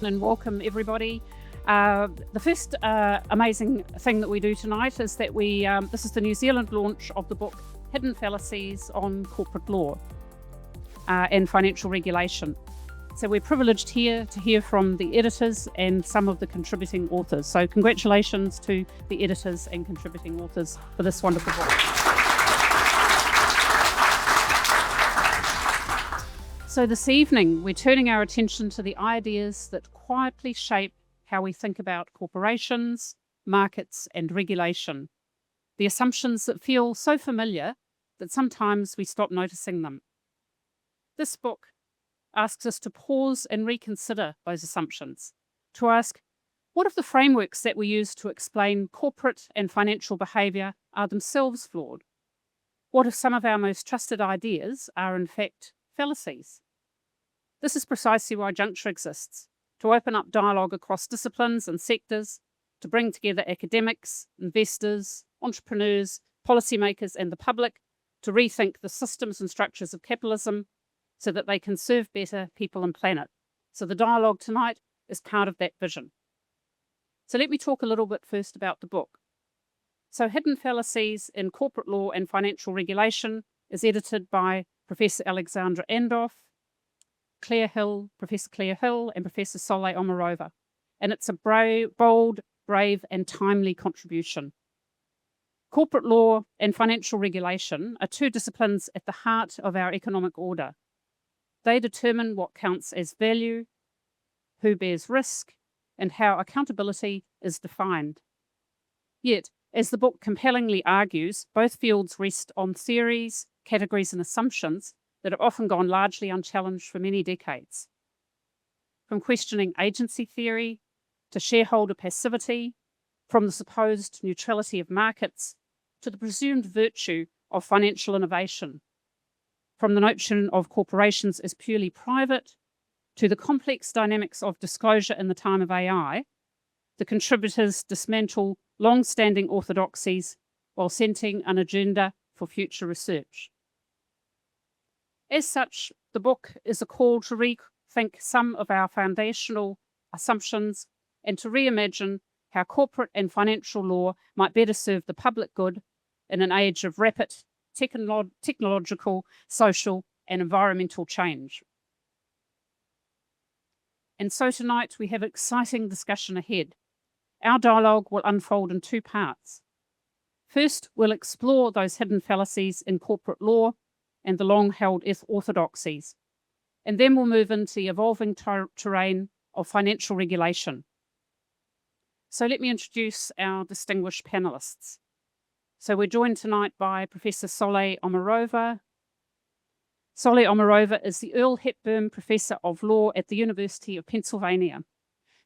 and welcome everybody. The first amazing thing that we do tonight is that this is the New Zealand launch of the book Hidden Fallacies on Corporate Law and Financial Regulation. So we're privileged here to hear from the editors and some of the contributing authors. So congratulations to the editors and contributing authors for this wonderful book. So this evening, we're turning our attention to the ideas that quietly shape how we think about corporations, markets, and regulation. The assumptions that feel so familiar that sometimes we stop noticing them. This book asks us to pause and reconsider those assumptions, to ask, what if the frameworks that we use to explain corporate and financial behaviour are themselves flawed? What if some of our most trusted ideas are in fact fallacies? This is precisely why Juncture exists, to open up dialogue across disciplines and sectors, to bring together academics, investors, entrepreneurs, policymakers and the public to rethink the systems and structures of capitalism so that they can serve better people and planet. So the dialogue tonight is part of that vision. So let me talk a little bit first about the book. So Hidden Fallacies in Corporate Law and Financial Regulation is edited by Professor Alexandra Andhov, Professor Claire Hill, and Professor Saule Omarova. And it's a bold, brave, and timely contribution. Corporate law and financial regulation are two disciplines at the heart of our economic order. They determine what counts as value, who bears risk, and how accountability is defined. Yet, as the book compellingly argues, both fields rest on theories, categories, and assumptions that have often gone largely unchallenged for many decades. From questioning agency theory to shareholder passivity, from the supposed neutrality of markets to the presumed virtue of financial innovation, from the notion of corporations as purely private to the complex dynamics of disclosure in the time of AI, the contributors dismantle long-standing orthodoxies while setting an agenda for future research. As such, the book is a call to rethink some of our foundational assumptions and to reimagine how corporate and financial law might better serve the public good in an age of rapid technological, social, and environmental change. And so tonight we have an exciting discussion ahead. Our dialogue will unfold in two parts. First, we'll explore those hidden fallacies in corporate law and the long-held orthodoxies. And then we'll move into the evolving terrain of financial regulation. So let me introduce our distinguished panellists. So we're joined tonight by Professor Saule Omarova. Saule Omarova is the Earl Hepburn Professor of Law at the University of Pennsylvania.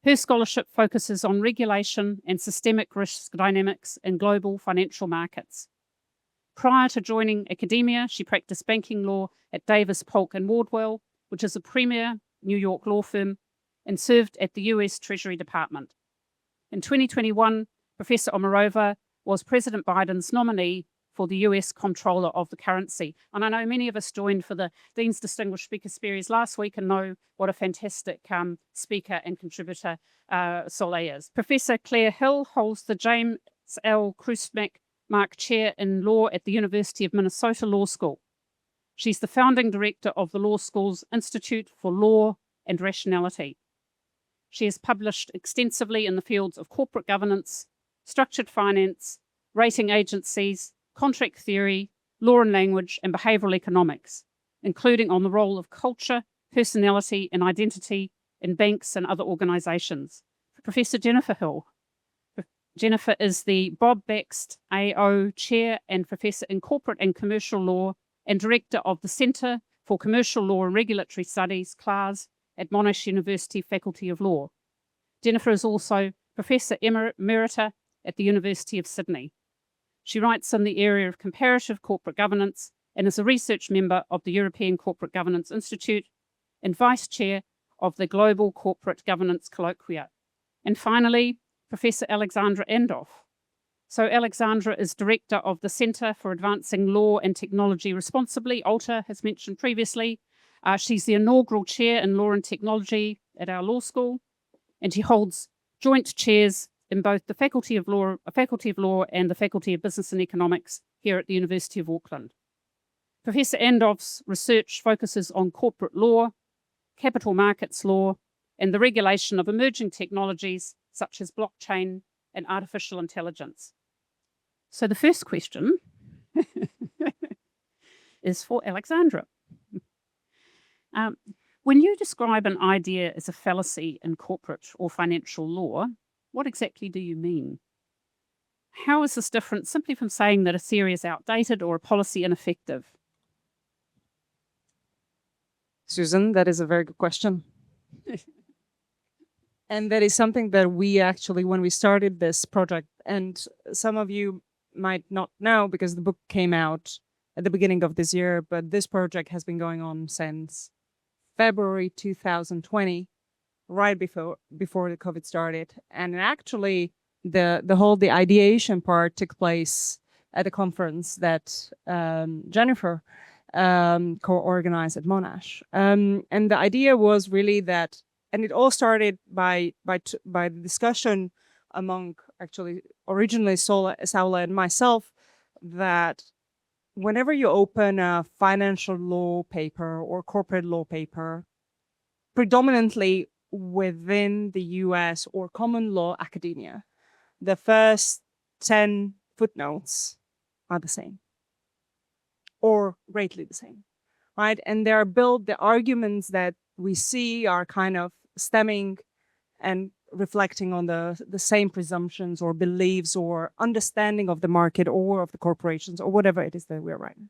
Her scholarship focuses on regulation and systemic risk dynamics in global financial markets. Prior to joining academia, she practiced banking law at Davis, Polk & Wardwell, which is a premier New York law firm, and served at the US Treasury Department. In 2021, Professor Omarova was President Biden's nominee for the US Comptroller of the Currency. And I know many of us joined for the Dean's Distinguished Speaker Series last week and know what a fantastic speaker and contributor Saule is. Professor Claire Hill holds the James L. Krusmak Mark Chair in Law at the University of Minnesota Law School. She's the founding director of the law school's Institute for Law and Rationality. She has published extensively in the fields of corporate governance, structured finance, rating agencies, contract theory, law and language, and behavioral economics, including on the role of culture, personality, and identity in banks and other organizations. Professor Jennifer Hill. Jennifer is the Bob Baxt AO Chair and Professor in Corporate and Commercial Law and Director of the Centre for Commercial Law and Regulatory Studies, CLARS, at Monash University Faculty of Law. Jennifer is also Professor Emerita at the University of Sydney. She writes in the area of comparative corporate governance and is a research member of the European Corporate Governance Institute and Vice Chair of the Global Corporate Governance Colloquia. And finally, Professor Alexandra Andhov. So Alexandra is Director of the Centre for Advancing Law and Technology Responsibly, ALTA, as mentioned previously. She's the inaugural Chair in Law and Technology at our law school, and he holds joint chairs in both the Faculty of Law and the Faculty of Business and Economics here at the University of Auckland. Professor Andhov's research focuses on corporate law, capital markets law, and the regulation of emerging technologies such as blockchain and artificial intelligence. So the first question is for Alexandra. When you describe an idea as a fallacy in corporate or financial law, what exactly do you mean? How is this different simply from saying that a theory is outdated or a policy ineffective? Susan, that is a very good question. And that is something that we actually, when we started this project, and some of you might not know because the book came out at the beginning of this year, but this project has been going on since February 2020, right before the COVID started. And actually, the ideation part took place at a conference that Jennifer co-organized at Monash. And the idea was really that, and it all started by the discussion among actually originally Saule and myself, that whenever you open a financial law paper or corporate law paper, predominantly within the US or common law academia, the first 10 footnotes are the same or greatly the same, right? And the arguments that we see are kind of stemming and reflecting on the same presumptions or beliefs or understanding of the market or of the corporations or whatever it is that we're writing.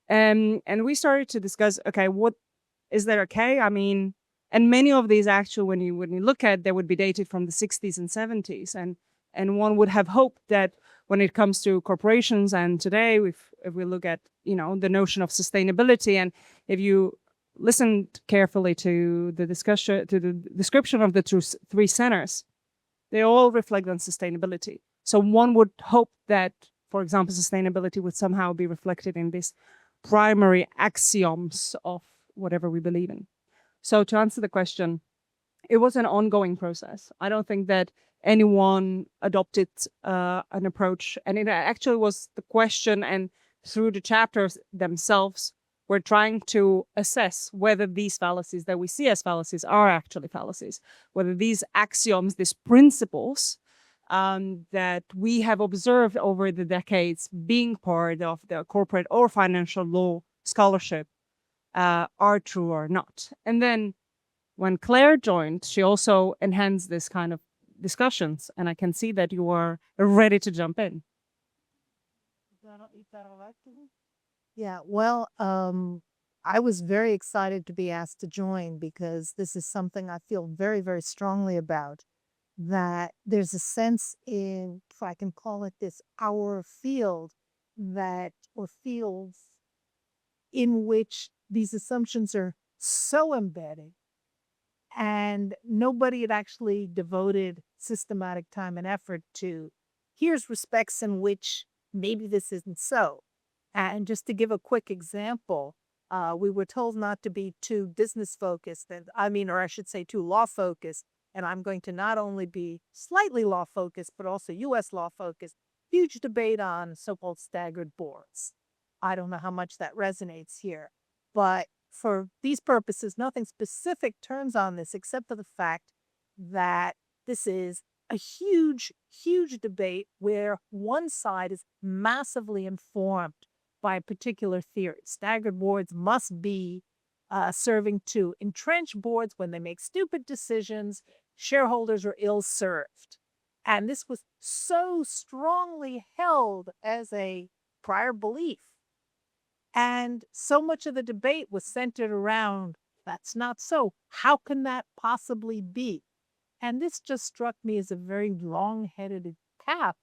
And we started to discuss, okay, what is that okay? I mean, and many of these actually, when you look at, they would be dated from the 60s and 70s. And one would have hoped that when it comes to corporations and today, if we look at, the notion of sustainability, and if you listened carefully to the discussion, to the description of the three centers, they all reflect on sustainability. So one would hope that, for example, sustainability would somehow be reflected in these primary axioms of whatever we believe in. So to answer the question, it was an ongoing process. I don't think that anyone adopted an approach, and it actually was the question, and through the chapters themselves, we're trying to assess whether these fallacies that we see as fallacies are actually fallacies, whether these axioms, these principles that we have observed over the decades being part of the corporate or financial law scholarship are true or not. And then when Claire joined, she also enhanced this kind of discussions, and I can see that you are ready to jump in. Yeah, well, I was very excited to be asked to join because this is something I feel very, very strongly about. That there's a sense in, if I can call it this, our field or fields in which these assumptions are so embedded and nobody had actually devoted systematic time and effort to, here's respects in which maybe this isn't so. And just to give a quick example, we were told not to be too business focused, or I should say too law focused. And I'm going to not only be slightly law focused, but also US law focused. Huge debate on so-called staggered boards. I don't know how much that resonates here, but for these purposes, nothing specific turns on this except for the fact that this is a huge, huge debate where one side is massively informed by a particular theory. Staggered boards must be serving to entrench boards when they make stupid decisions. Shareholders are ill-served. And this was so strongly held as a prior belief. And so much of the debate was centered around, that's not so. How can that possibly be? And this just struck me as a very long-headed path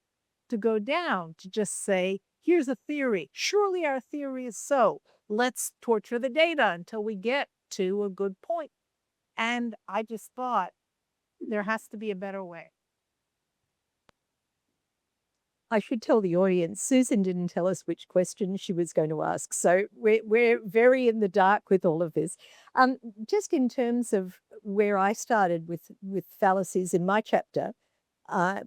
to go down, to just say, here's a theory. Surely our theory is so. Let's torture the data until we get to a good point. And I just thought there has to be a better way. I should tell the audience, Susan didn't tell us which question she was going to ask. So we're very in the dark with all of this. Just in terms of where I started with fallacies in my chapter,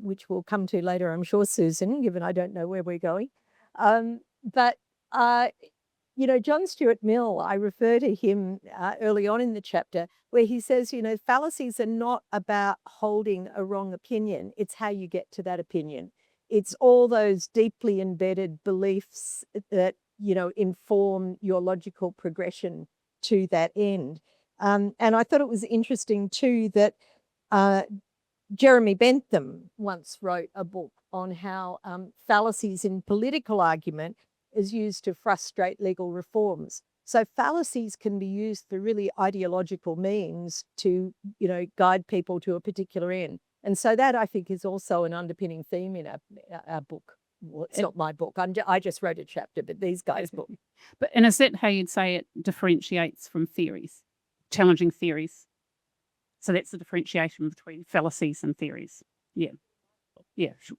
which we'll come to later, I'm sure, Susan, given I don't know where we're going. But John Stuart Mill, I refer to him early on in the chapter, where he says, fallacies are not about holding a wrong opinion. It's how you get to that opinion. It's all those deeply embedded beliefs that, inform your logical progression to that end. And I thought it was interesting too that Jeremy Bentham once wrote a book on how fallacies in political argument is used to frustrate legal reforms. So fallacies can be used for really ideological means to, guide people to a particular end. And so that, I think, is also an underpinning theme in our book. Well, it's not my book. I just wrote a chapter, but these guys' book. And is that how you'd say it differentiates from theories, challenging theories? So that's the differentiation between fallacies and theories. Yeah. Yeah, sure.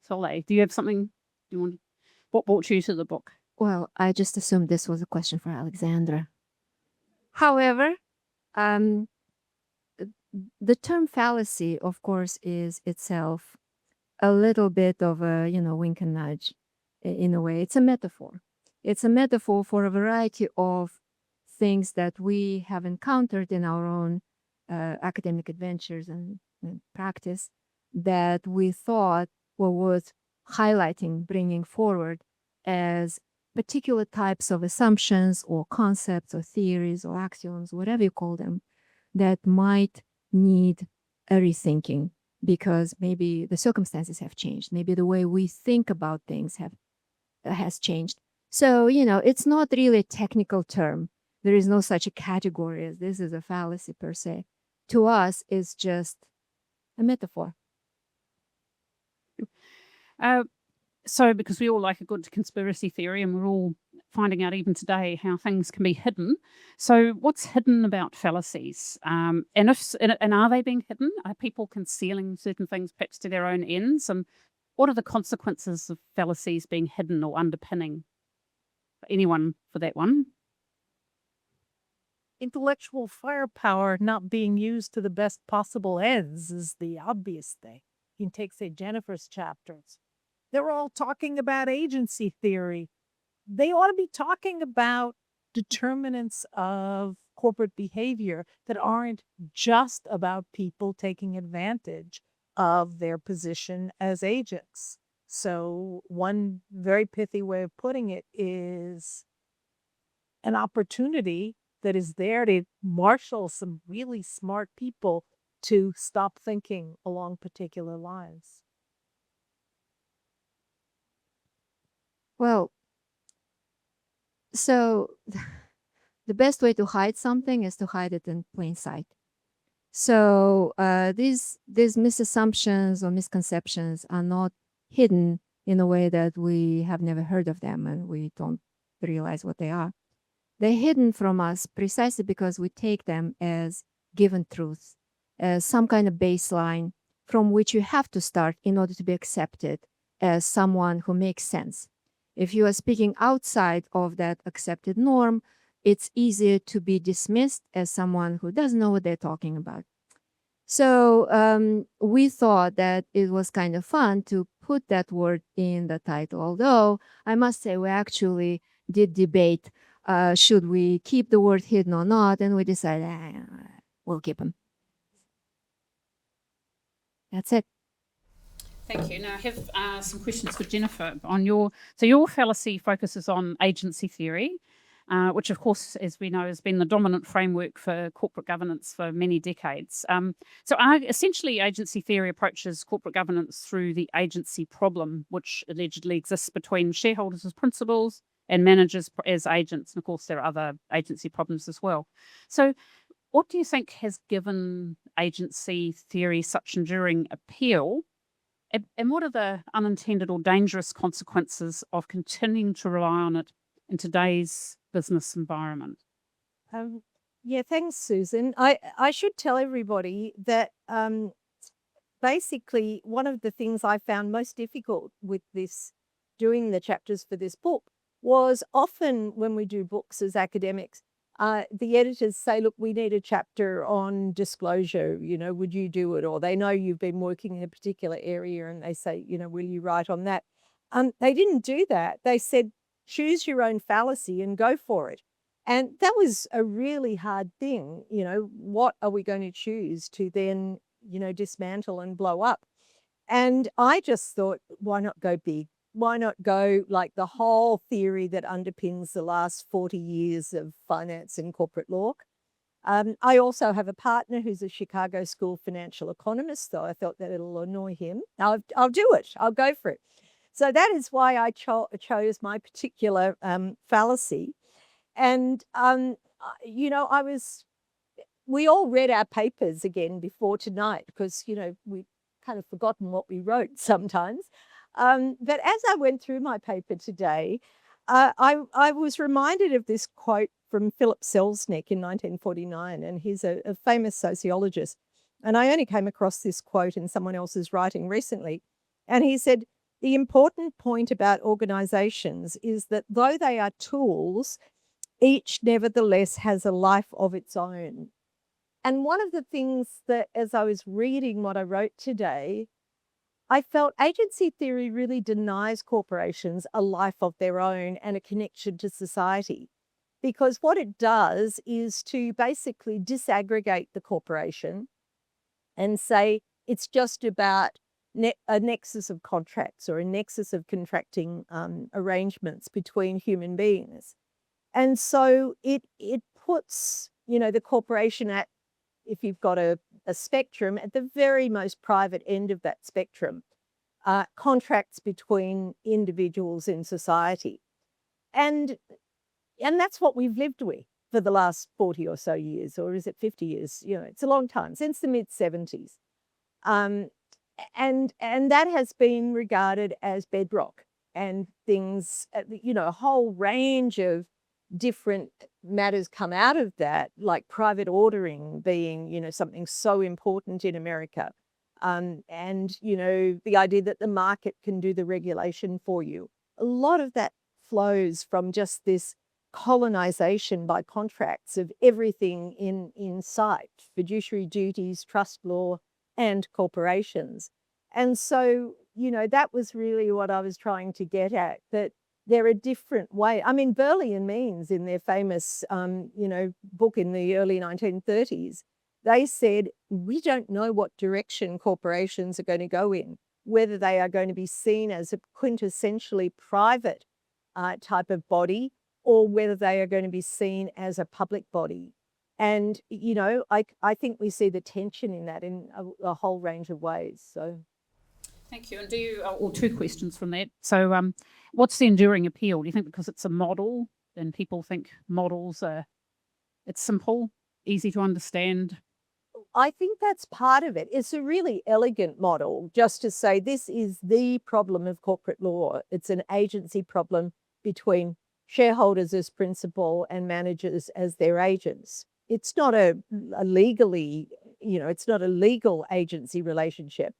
Saule, do you have something you want? What brought you to the book? Well, I just assumed this was a question for Alexandra. However, the term fallacy, of course, is itself a little bit of a, wink and nudge in a way. It's a metaphor. It's a metaphor for a variety of things that we have encountered in our own academic adventures and practice that we thought were worth highlighting, bringing forward as particular types of assumptions or concepts or theories or axioms, whatever you call them, that might need a rethinking because maybe the circumstances have changed. Maybe the way we think about things has changed. So, it's not really a technical term. There is no such a category as this is a fallacy per se. To us, it's just a metaphor. So because we all like a good conspiracy theory and we're all finding out even today how things can be hidden. So what's hidden about fallacies? And are they being hidden? Are people concealing certain things perhaps to their own ends? And what are the consequences of fallacies being hidden or underpinning? Anyone for that one? Intellectual firepower not being used to the best possible ends is the obvious thing. You can take, say, Jennifer's chapters. They're all talking about agency theory. They ought to be talking about determinants of corporate behavior that aren't just about people taking advantage of their position as agents. So one very pithy way of putting it is an opportunity that is there to marshal some really smart people to stop thinking along particular lines. Well, so the best way to hide something is to hide it in plain sight. So these misassumptions or misconceptions are not hidden in a way that we have never heard of them and we don't realize what they are. They're hidden from us precisely because we take them as given truths, as some kind of baseline from which you have to start in order to be accepted as someone who makes sense. If you are speaking outside of that accepted norm, it's easier to be dismissed as someone who doesn't know what they're talking about. So we thought that it was kind of fun to put that word in the title, although I must say we actually did debate should we keep the word hidden or not, and we decided we'll keep them. That's it. Thank you. Now I have some questions for Jennifer on your fallacy focuses on agency theory, which of course, as we know, has been the dominant framework for corporate governance for many decades. So essentially agency theory approaches corporate governance through the agency problem, which allegedly exists between shareholders as principals and managers as agents. And of course, there are other agency problems as well. So what do you think has given agency theory such enduring appeal? And what are the unintended or dangerous consequences of continuing to rely on it in today's business environment? Yeah, thanks, Susan. I should tell everybody that basically one of the things I found most difficult with this, doing the chapters for this book, was often when we do books as academics, the editors say, look, we need a chapter on disclosure, would you do it? Or they know you've been working in a particular area and they say, will you write on that? They didn't do that. They said, choose your own fallacy and go for it. And that was a really hard thing. What are we going to choose to then, dismantle and blow up? And I just thought, why not go big? Why not go like the whole theory that underpins the last 40 years of finance and corporate law? I also have a partner who's a Chicago School financial economist, so I thought that it'll annoy him. I'll do it. I'll go for it. So that is why I chose my particular fallacy. And, we all read our papers again before tonight because, we've kind of forgotten what we wrote sometimes. But as I went through my paper today, I was reminded of this quote from Philip Selznick in 1949, and he's a famous sociologist. And I only came across this quote in someone else's writing recently. And he said, the important point about organizations is that though they are tools, each nevertheless has a life of its own. And one of the things that, as I was reading what I wrote today, I felt agency theory really denies corporations a life of their own and a connection to society. Because what it does is to basically disaggregate the corporation and say it's just about a nexus of contracts or a nexus of contracting arrangements between human beings. And so it puts, the corporation at, if you've got a spectrum, at the very most private end of that spectrum, contracts between individuals in society. And that's what we've lived with for the last 40 or so years, or is it 50 years? It's a long time, since the mid-70s. And that has been regarded as bedrock, and things, a whole range of different matters come out of that, like private ordering being, something so important in America. And, the idea that the market can do the regulation for you. A lot of that flows from just this colonization by contracts of everything in sight, fiduciary duties, trust law, and corporations. And so, that was really what I was trying to get at, that there are different ways. I mean, Burley and Means, in their famous, book in the early 1930s, they said, we don't know what direction corporations are going to go in, whether they are going to be seen as a quintessentially private type of body, or whether they are going to be seen as a public body. And, I think we see the tension in that in a whole range of ways. So. Thank you. And two questions from that. So what's the enduring appeal? Do you think because it's a model, then people think models it's simple, easy to understand? I think that's part of it. It's a really elegant model, just to say this is the problem of corporate law. It's an agency problem between shareholders as principal and managers as their agents. It's not a legally, it's not a legal agency relationship.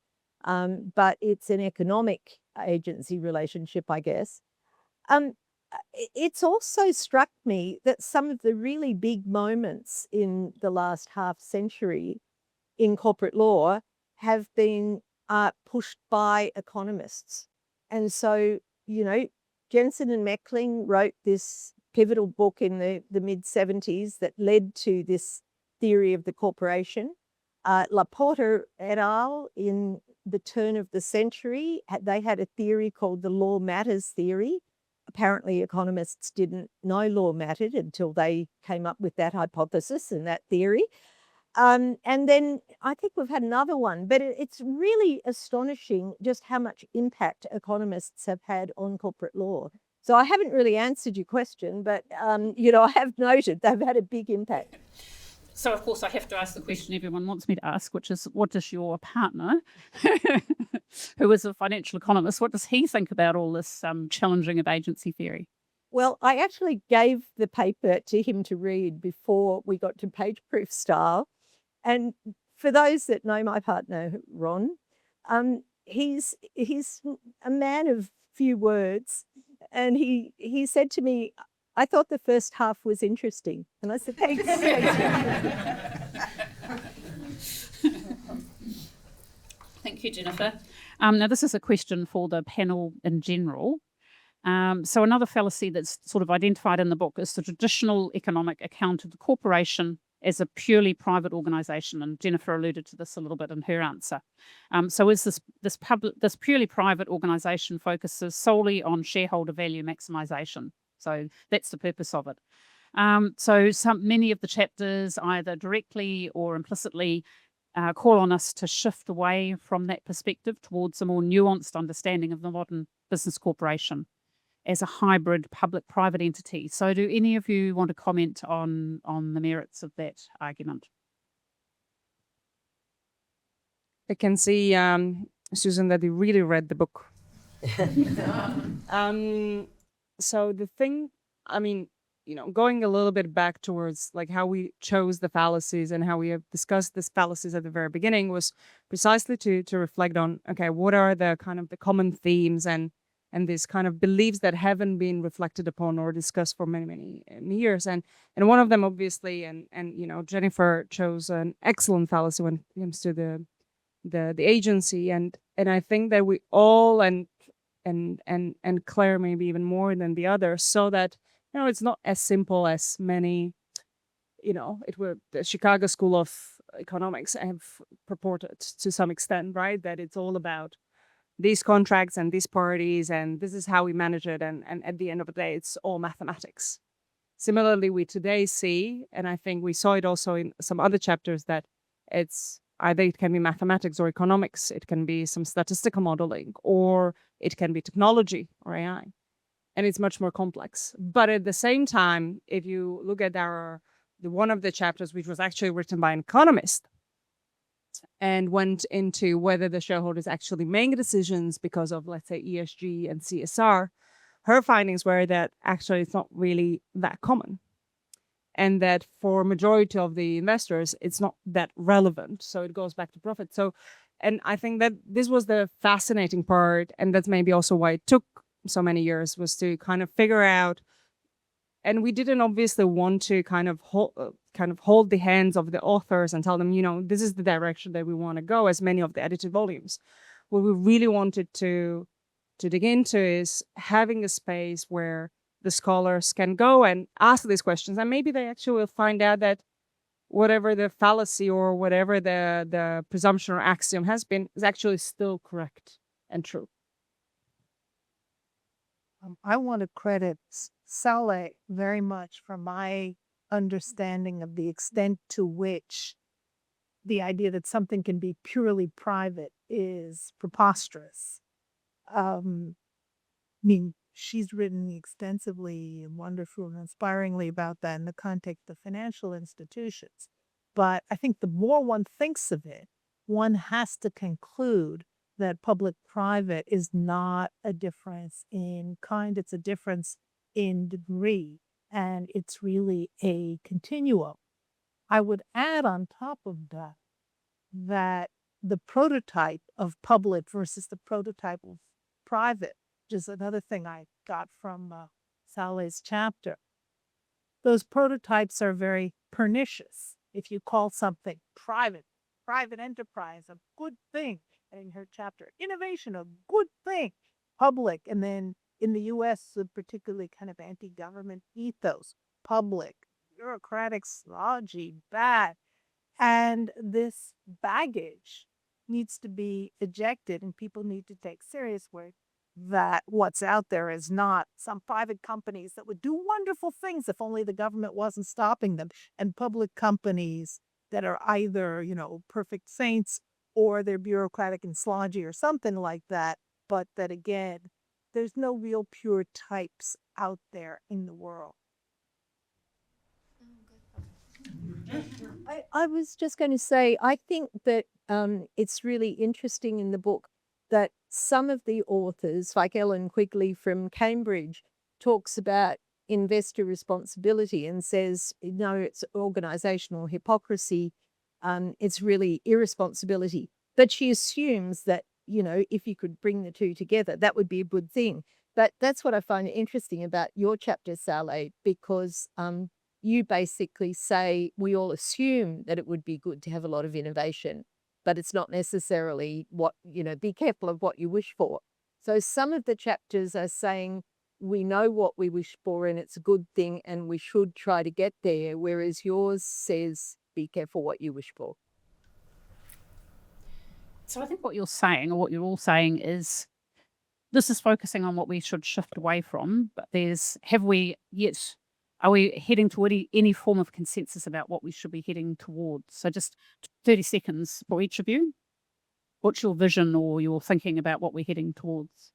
But it's an economic agency relationship, I guess. It's also struck me that some of the really big moments in the last half century in corporate law have been pushed by economists. And so, Jensen and Meckling wrote this pivotal book in the mid-70s that led to this theory of the corporation. Laporta et al. In the turn of the century, they had a theory called the law matters theory. Apparently, economists didn't know law mattered until they came up with that hypothesis and that theory. And then I think we've had another one, but it's really astonishing just how much impact economists have had on corporate law. So I haven't really answered your question, but I have noted they've had a big impact. So, of course, I have to ask the question everyone wants me to ask, which is, what does your partner, who is a financial economist, what does he think about all this challenging of agency theory? Well, I actually gave the paper to him to read before we got to page proof style. And for those that know my partner, Ron, He's a man of few words, and he said to me, "I thought the first half was interesting," and I said, "Thanks." Thank you, Jennifer. Now, this is a question for the panel in general. So another fallacy that's sort of identified in the book is the traditional economic account of the corporation as a purely private organisation, and Jennifer alluded to this a little bit in her answer. So is this purely private organisation focuses solely on shareholder value maximisation. So that's the purpose of it. So many of the chapters either directly or implicitly call on us to shift away from that perspective towards a more nuanced understanding of the modern business corporation as a hybrid public-private entity. So do any of you want to comment on the merits of that argument? I can see, Susan, that you really read the book. So the thing, I mean, going a little bit back towards like how we chose the fallacies and how we have discussed these fallacies at the very beginning was precisely to reflect on, okay, what are the kind of the common themes and these kind of beliefs that haven't been reflected upon or discussed for many years. And one of them, obviously, and Jennifer chose an excellent fallacy when it comes to the agency. And I think that we all and Claire maybe even more than the others saw that it's not as simple as many, the Chicago School of Economics have purported to some extent, right? That it's all about these contracts and these parties, and this is how we manage it. And at the end of the day, it's all mathematics. Similarly, we today see, and I think we saw it also in some other chapters, that it's either it can be mathematics or economics, it can be some statistical modeling, or it can be technology or AI. And it's much more complex. But at the same time, if you look at one of the chapters, which was actually written by an economist, and went into whether the shareholders actually make decisions because of, let's say, ESG and CSR, her findings were that actually it's not really that common. And that for majority of the investors, it's not that relevant. So it goes back to profit. So, and I think that this was the fascinating part. And that's maybe also why it took so many years, was to kind of figure out. And we didn't obviously want to kind of hold the hands of the authors and tell them, this is the direction that we want to go, as many of the edited volumes. What we really wanted to dig into is having a space where the scholars can go and ask these questions. And maybe they actually will find out that whatever the fallacy or whatever the presumption or axiom has been is actually still correct and true. I want to credit Saule very much for my understanding of the extent to which the idea that something can be purely private is preposterous. I mean, she's written extensively and wonderfully and inspiringly about that in the context of financial institutions. But I think the more one thinks of it, one has to conclude that public-private is not a difference in kind, it's a difference in degree, and it's really a continuum. I would add on top of that the prototype of public versus the prototype of private, which is another thing I got from Saule's chapter. Those prototypes are very pernicious. If you call something private enterprise, a good thing, and in her chapter, innovation, a good thing, public, and then in the US, a particularly kind of anti-government ethos, public, bureaucratic slodgy, bad. And this baggage needs to be ejected, and people need to take seriously that what's out there is not some private companies that would do wonderful things if only the government wasn't stopping them, and public companies that are either, perfect saints or they're bureaucratic and slodgy or something like that, but that again, there's no real pure types out there in the world. I was just going to say, I think that it's really interesting in the book that some of the authors, like Ellen Quigley from Cambridge, talks about investor responsibility and says, no, it's organizational hypocrisy. It's really irresponsibility. But she assumes that, if you could bring the two together, that would be a good thing. But that's what I find interesting about your chapter, Saule, because you basically say we all assume that it would be good to have a lot of innovation, but it's not necessarily what, be careful of what you wish for. So some of the chapters are saying we know what we wish for and it's a good thing and we should try to get there, whereas yours says be careful what you wish for. So I think what you're saying, or what you're all saying, is this is focusing on what we should shift away from, but are we heading toward any form of consensus about what we should be heading towards? So just 30 seconds for each of you. What's your vision or your thinking about what we're heading towards?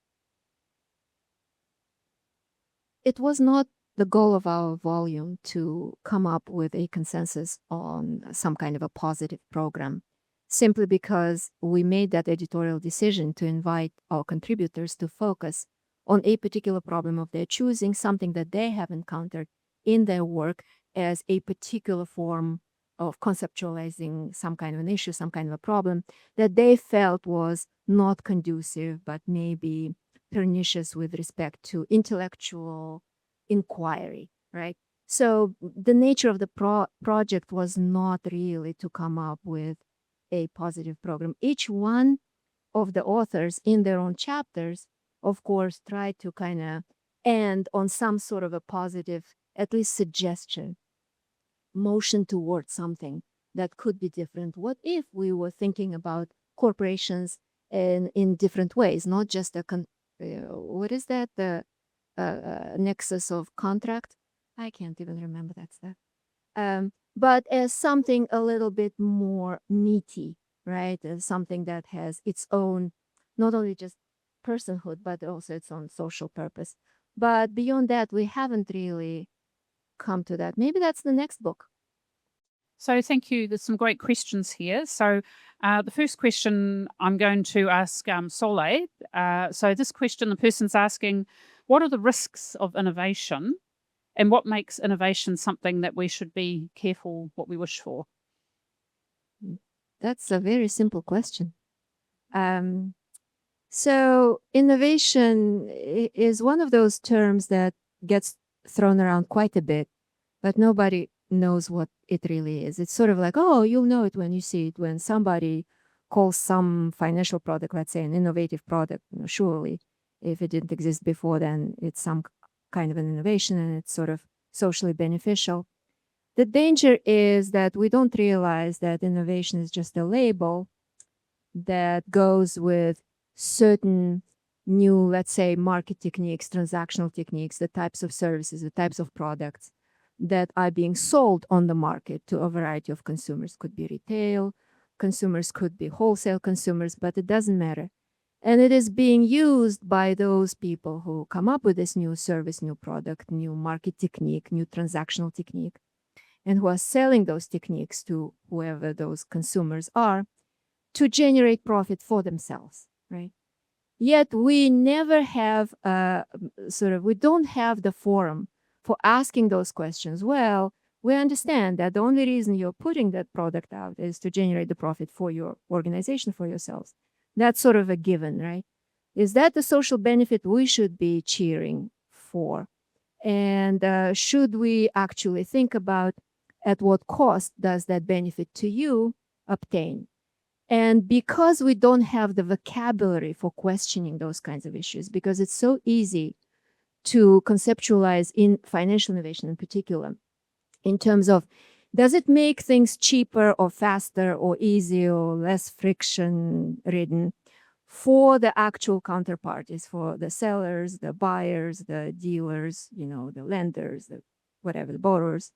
It was not the goal of our volume to come up with a consensus on some kind of a positive program, simply because we made that editorial decision to invite our contributors to focus on a particular problem of their choosing, something that they have encountered in their work as a particular form of conceptualizing some kind of an issue, some kind of a problem that they felt was not conducive, but maybe pernicious with respect to intellectual inquiry, right? So the nature of the project was not really to come up with a positive program. Each one of the authors in their own chapters, of course, tried to kind of end on some sort of a positive, at least suggestion, motion towards something that could be different. What if we were thinking about corporations in different ways, not just the nexus of contract? I can't even remember that stuff. But as something a little bit more meaty, right? As something that has its own, not only just personhood, but also its own social purpose. But beyond that, we haven't really come to that. Maybe that's the next book. So thank you. There's some great questions here. So the first question I'm going to ask Saule. So this question, the person's asking, what are the risks of innovation and what makes innovation something that we should be careful what we wish for? That's a very simple question. So innovation is one of those terms that gets thrown around quite a bit, but nobody knows what it really is. It's sort of like, oh, you'll know it when you see it. When somebody calls some financial product, let's say an innovative product, surely if it didn't exist before, then it's some kind of an innovation and it's sort of socially beneficial. The danger is that we don't realize that innovation is just a label that goes with certain new, let's say, market techniques, transactional techniques, the types of services, the types of products that are being sold on the market to a variety of consumers. Could be retail consumers, could be wholesale consumers, but it doesn't matter. And it is being used by those people who come up with this new service, new product, new market technique, new transactional technique, and who are selling those techniques to whoever those consumers are to generate profit for themselves, right? Yet we never have we don't have the forum for asking those questions. Well, we understand that the only reason you're putting that product out is to generate the profit for your organization, for yourselves. That's sort of a given, right? Is that the social benefit we should be cheering for? And should we actually think about at what cost does that benefit to you obtain? And because we don't have the vocabulary for questioning those kinds of issues, because it's so easy to conceptualize in financial innovation in particular, in terms of, does it make things cheaper or faster or easier or less friction ridden for the actual counterparties, for the sellers, the buyers, the dealers, the lenders, the borrowers.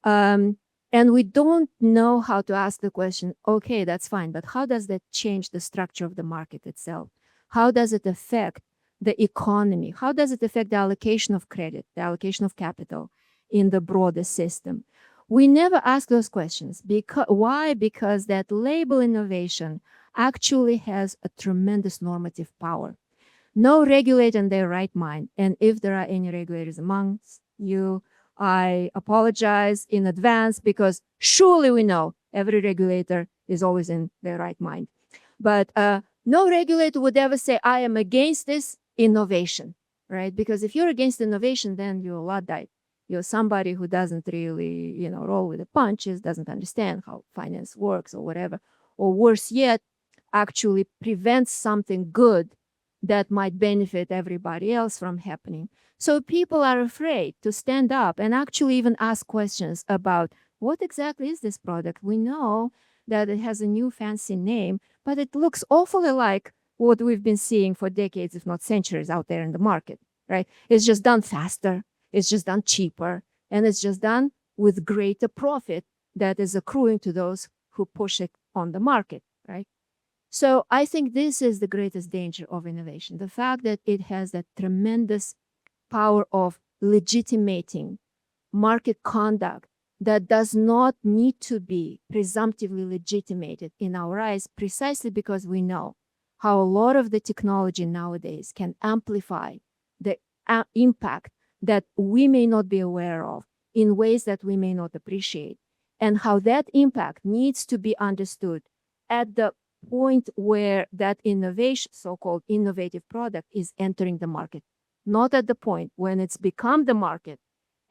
And we don't know how to ask the question, okay, that's fine, but how does that change the structure of the market itself? How does it affect the economy? How does it affect the allocation of credit, the allocation of capital in the broader system? We never ask those questions. Why? Because that label innovation actually has a tremendous normative power. No regulator in their right mind, and if there are any regulators amongst you, I apologize in advance, because surely we know every regulator is always in their right mind. But No regulator would ever say, I am against this innovation, right? Because if you're against innovation, then you're a Luddite. You're somebody who doesn't really, roll with the punches, doesn't understand how finance works or whatever. Or worse yet, actually prevents something good that might benefit everybody else from happening. So people are afraid to stand up and actually even ask questions about what exactly is this product. We know that it has a new fancy name, but it looks awfully like what we've been seeing for decades, if not centuries, out there in the market, right? It's just done faster, it's just done cheaper, and it's just done with greater profit that is accruing to those who push it on the market, right? So I think this is the greatest danger of innovation, the fact that it has that tremendous power of legitimating market conduct that does not need to be presumptively legitimated in our eyes, precisely because we know how a lot of the technology nowadays can amplify the impact that we may not be aware of in ways that we may not appreciate, and how that impact needs to be understood at the point where that innovation, so-called innovative product, is entering the market, not at the point when it's become the market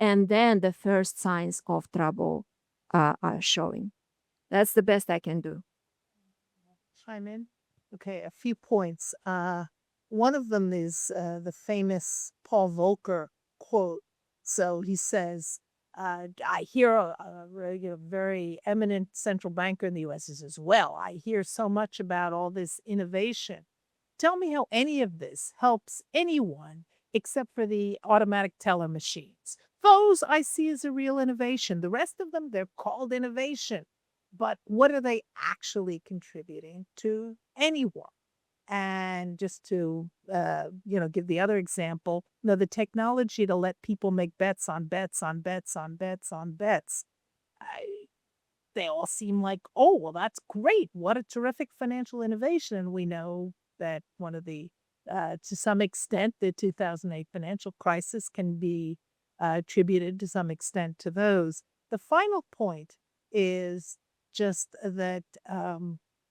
and then the first signs of trouble are showing. That's the best I can do. Chime in? Okay, a few points. One of them is the famous Paul Volcker quote. So he says, I hear a very eminent central banker in the US says, well, I hear so much about all this innovation. Tell me how any of this helps anyone except for the automatic teller machines. Those I see as a real innovation. The rest of them, they're called innovation. But what are they actually contributing to anyone? And just to, give the other example, the technology to let people make bets on bets on bets on bets on bets. They all seem like, oh, well, that's great. What a terrific financial innovation. And we know that one of the, to some extent, the 2008 financial crisis can be attributed to some extent to those. The final point is just that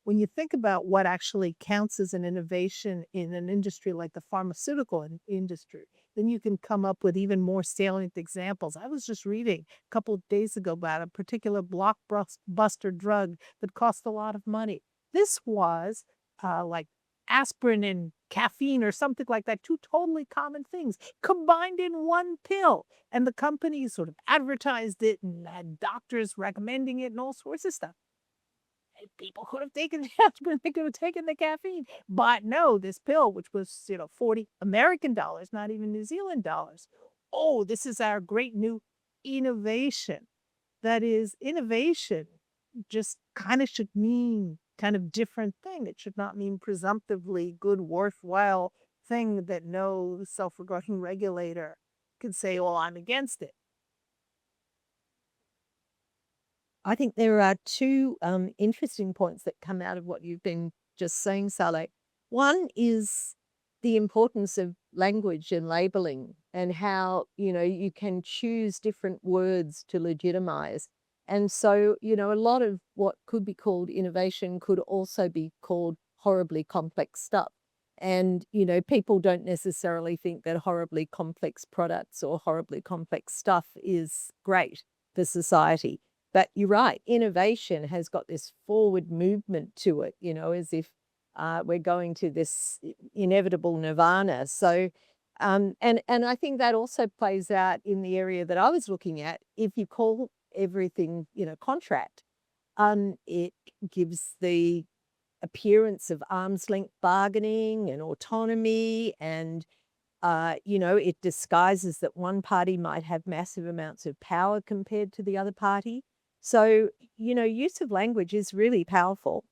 when you think about what actually counts as an innovation in an industry like the pharmaceutical industry, then you can come up with even more salient examples. I was just reading a couple of days ago about a particular blockbuster drug that cost a lot of money. This was like aspirin and caffeine or something like that, two totally common things combined in one pill. And the company sort of advertised it and had doctors recommending it and all sorts of stuff. People could have taken the aspirin, they could have taken the caffeine. But no, this pill, which was, 40 American dollars, not even New Zealand dollars. Oh, this is our great new innovation. That is, innovation just kind of should mean kind of different thing. It should not mean presumptively good, worthwhile thing that no self-regarding regulator can say, well, I'm against it. I think there are two interesting points that come out of what you've been just saying, Saule. One is the importance of language and labeling and how, you can choose different words to legitimize. And so, a lot of what could be called innovation could also be called horribly complex stuff. And, people don't necessarily think that horribly complex products or horribly complex stuff is great for society. But you're right, innovation has got this forward movement to it, as if we're going to this inevitable nirvana. So, and I think that also plays out in the area that I was looking at. If you call everything, contract, it gives the appearance of arm's length bargaining and autonomy, and it disguises that one party might have massive amounts of power compared to the other party. So, use of language is really powerful.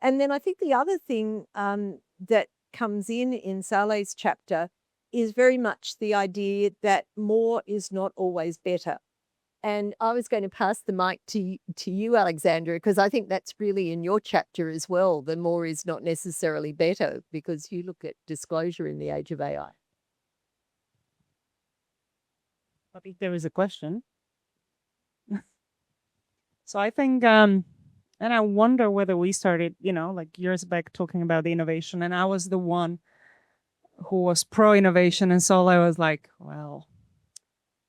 And then I think the other thing that comes in Saule's chapter is very much the idea that more is not always better. And I was going to pass the mic to you, Alexandra, because I think that's really in your chapter as well. The more is not necessarily better, because you look at disclosure in the age of AI. I think there is a question. So I think And I wonder whether we started, like years back talking about the innovation, and I was the one who was pro-innovation, and Saule was like, well,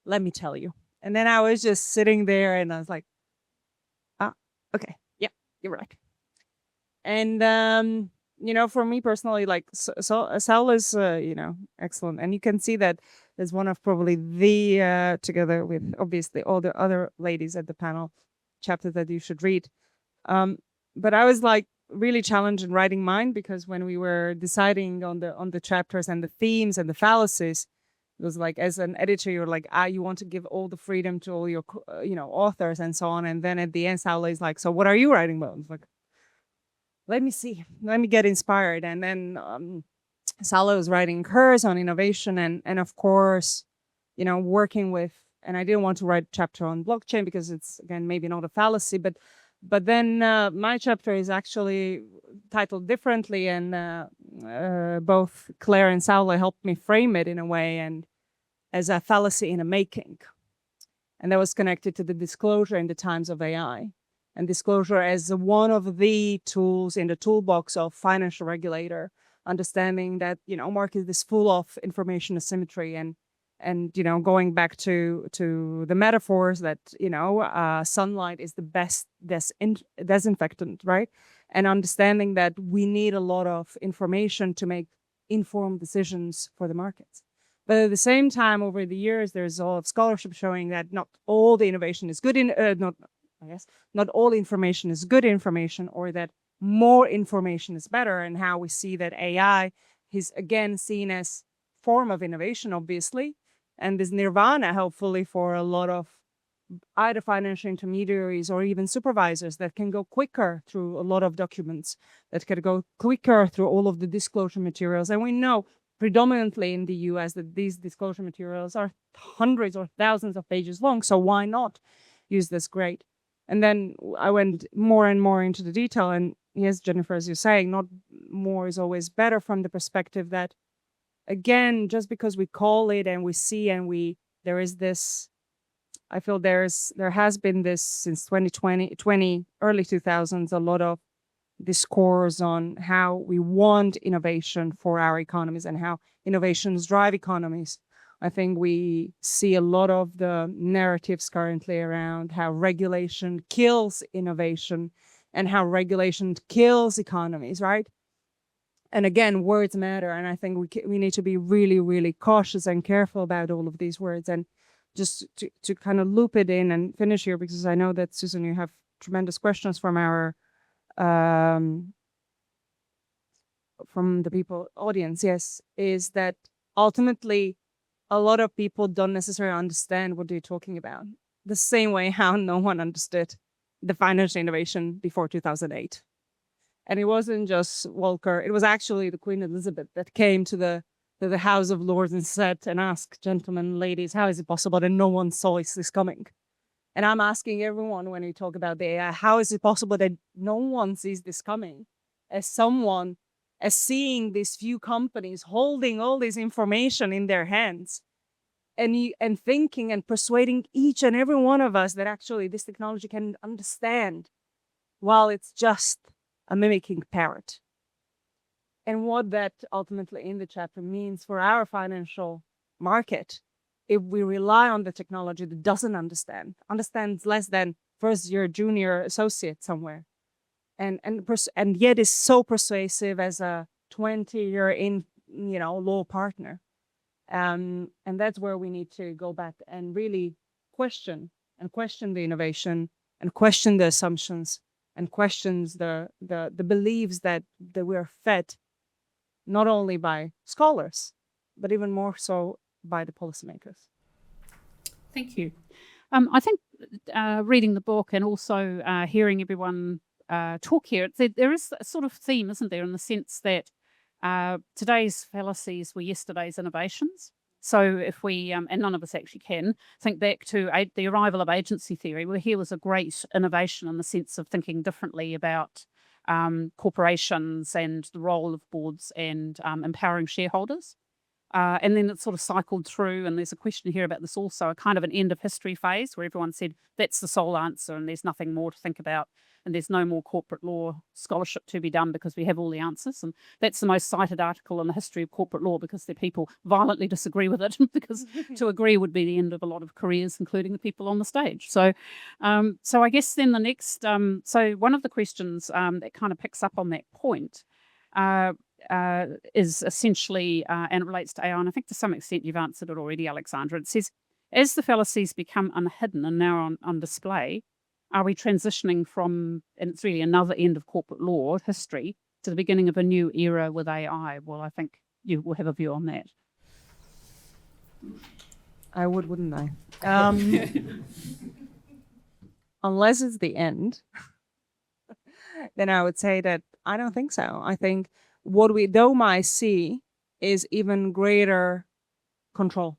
let me tell you. And then I was just sitting there and I was like, ah, okay, yeah, you're right. And, for me personally, like, Saule is, excellent. And you can see that as one of probably the, together with obviously all the other ladies at the panel, chapter that you should read. But I was like really challenged in writing mine, because when we were deciding on the chapters and the themes and the fallacies, it was like, as an editor, you're like, you want to give all the freedom to all your, authors and so on. And then at the end, Saule is like, so what are you writing about? It's like, let me see, let me get inspired. And then Saule was writing hers on innovation and of course, working with, and I didn't want to write a chapter on blockchain because it's, again, maybe not a fallacy, but then my chapter is actually titled differently, and both Claire and Saule helped me frame it in a way and as a fallacy in a making. And that was connected to the disclosure in the times of AI, and disclosure as one of the tools in the toolbox of financial regulator, understanding that, market is full of information asymmetry, and going back to the metaphors that, sunlight is the best disinfectant, right? And understanding that we need a lot of information to make informed decisions for the markets. But at the same time, over the years, there's a lot of scholarship showing that not all the innovation is good not all information is good information, or that more information is better, and how we see that AI is again seen as form of innovation, obviously, and this nirvana, hopefully, for a lot of either financial intermediaries or even supervisors that can go quicker through a lot of documents, that can go quicker through all of the disclosure materials. And we know predominantly in the US that these disclosure materials are hundreds or thousands of pages long. So why not use this grade? And then I went more and more into the detail. And yes, Jennifer, as you're saying, not more is always better, from the perspective that, again, just because we call it and we see and there is this, I feel there has been this since 2020, early 2000s, a lot of discourse on how we want innovation for our economies and how innovations drive economies. I think we see a lot of the narratives currently around how regulation kills innovation and how regulation kills economies, right? And again, words matter. And I think we need to be really, really cautious and careful about all of these words. And just to kind of loop it in and finish here, because I know that, Susan, you have tremendous questions from our from the people audience, yes, is that ultimately a lot of people don't necessarily understand what you're talking about. The same way how no one understood the financial innovation before 2008. And it wasn't just Walker, it was actually the Queen Elizabeth that came to the House of Lords and said and asked, gentlemen, ladies, how is it possible that no one saw this coming? And I'm asking everyone when we talk about the AI, how is it possible that no one sees this coming? As seeing these few companies holding all this information in their hands and thinking and persuading each and every one of us that actually this technology can understand, while it's just a mimicking parrot. And what that ultimately in the chapter means for our financial market, if we rely on the technology that doesn't understands less than first year junior associate somewhere, and yet is so persuasive as a 20-year law partner. And that's where we need to go back and really question the innovation, and question the assumptions, and questions the beliefs that we're fed, not only by scholars, but even more so by the policymakers. Thank you. I think reading the book and also hearing everyone talk here, there is a sort of theme, isn't there, in the sense that today's fallacies were yesterday's innovations. So if we, and none of us actually can, think back to the arrival of agency theory, well, here was a great innovation in the sense of thinking differently about corporations and the role of boards and empowering shareholders. And then it sort of cycled through, and there's a question here about this also, a kind of an end of history phase where everyone said that's the sole answer and there's nothing more to think about and there's no more corporate law scholarship to be done because we have all the answers. And that's the most cited article in the history of corporate law because the people violently disagree with it because to agree would be the end of a lot of careers, including the people on the stage. So I guess then the next, so one of the questions that kind of picks up on that point is essentially, and it relates to AI, and I think to some extent you've answered it already, Alexandra. It says, as the fallacies become unhidden and now on display, are we transitioning from, and it's really another end of corporate law history, to the beginning of a new era with AI? Well, I think you will have a view on that. I would, wouldn't I? Unless it's the end, then I would say that I don't think so. I think what we though might see is even greater control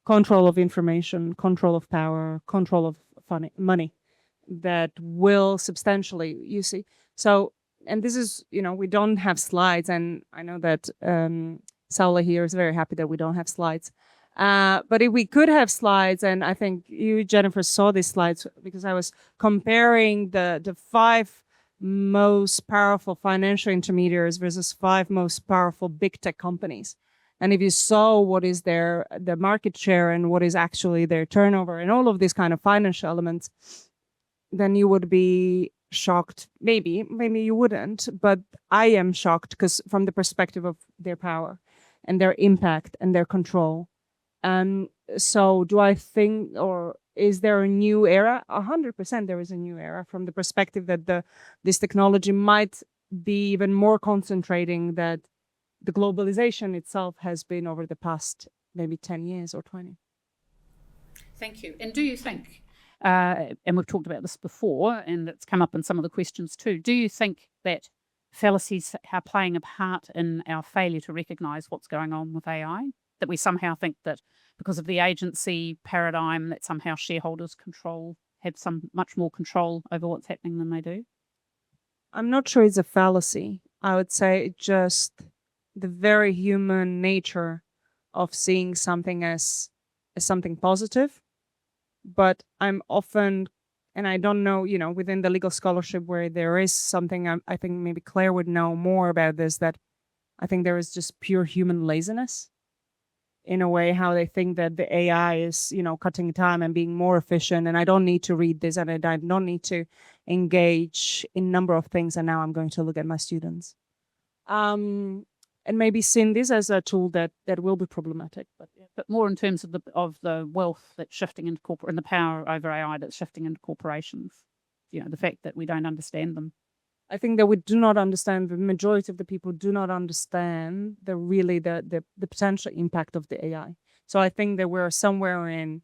of information, control of power, control of money that will substantially, you see. So, and this is, we don't have slides, and I know that Saule here is very happy that we don't have slides. But if we could have slides, and I think you, Jennifer, saw these slides because I was comparing the 5 most powerful financial intermediaries versus 5 most powerful big tech companies. And if you saw what is the market share and what is actually their turnover and all of these kind of financial elements, then you would be shocked. Maybe you wouldn't, but I am shocked because from the perspective of their power and their impact and their control. So do I think, or is there a new era? 100% there is a new era from the perspective that this technology might be even more concentrating that the globalization itself has been over the past maybe 10 years or 20. Thank you. And do you think, and we've talked about this before, and it's come up in some of the questions too, do you think that fallacies are playing a part in our failure to recognise what's going on with AI? That we somehow think that because of the agency paradigm that somehow shareholders have some much more control over what's happening than they do? I'm not sure it's a fallacy. I would say just the very human nature of seeing something as something positive. But I'm often, and I don't know, within the legal scholarship where there is something, I think maybe Claire would know more about this, that I think there is just pure human laziness in a way, how they think that the AI is, cutting time and being more efficient. And I don't need to read this and I don't need to engage in a number of things. And now I'm going to look at my students. And maybe seeing this as a tool that will be problematic. But more in terms of the wealth that's shifting into corporate and the power over AI that's shifting into corporations. The fact that we don't understand them. I think that we do not understand, the majority of the people do not understand the potential impact of the AI. So I think that we're somewhere in,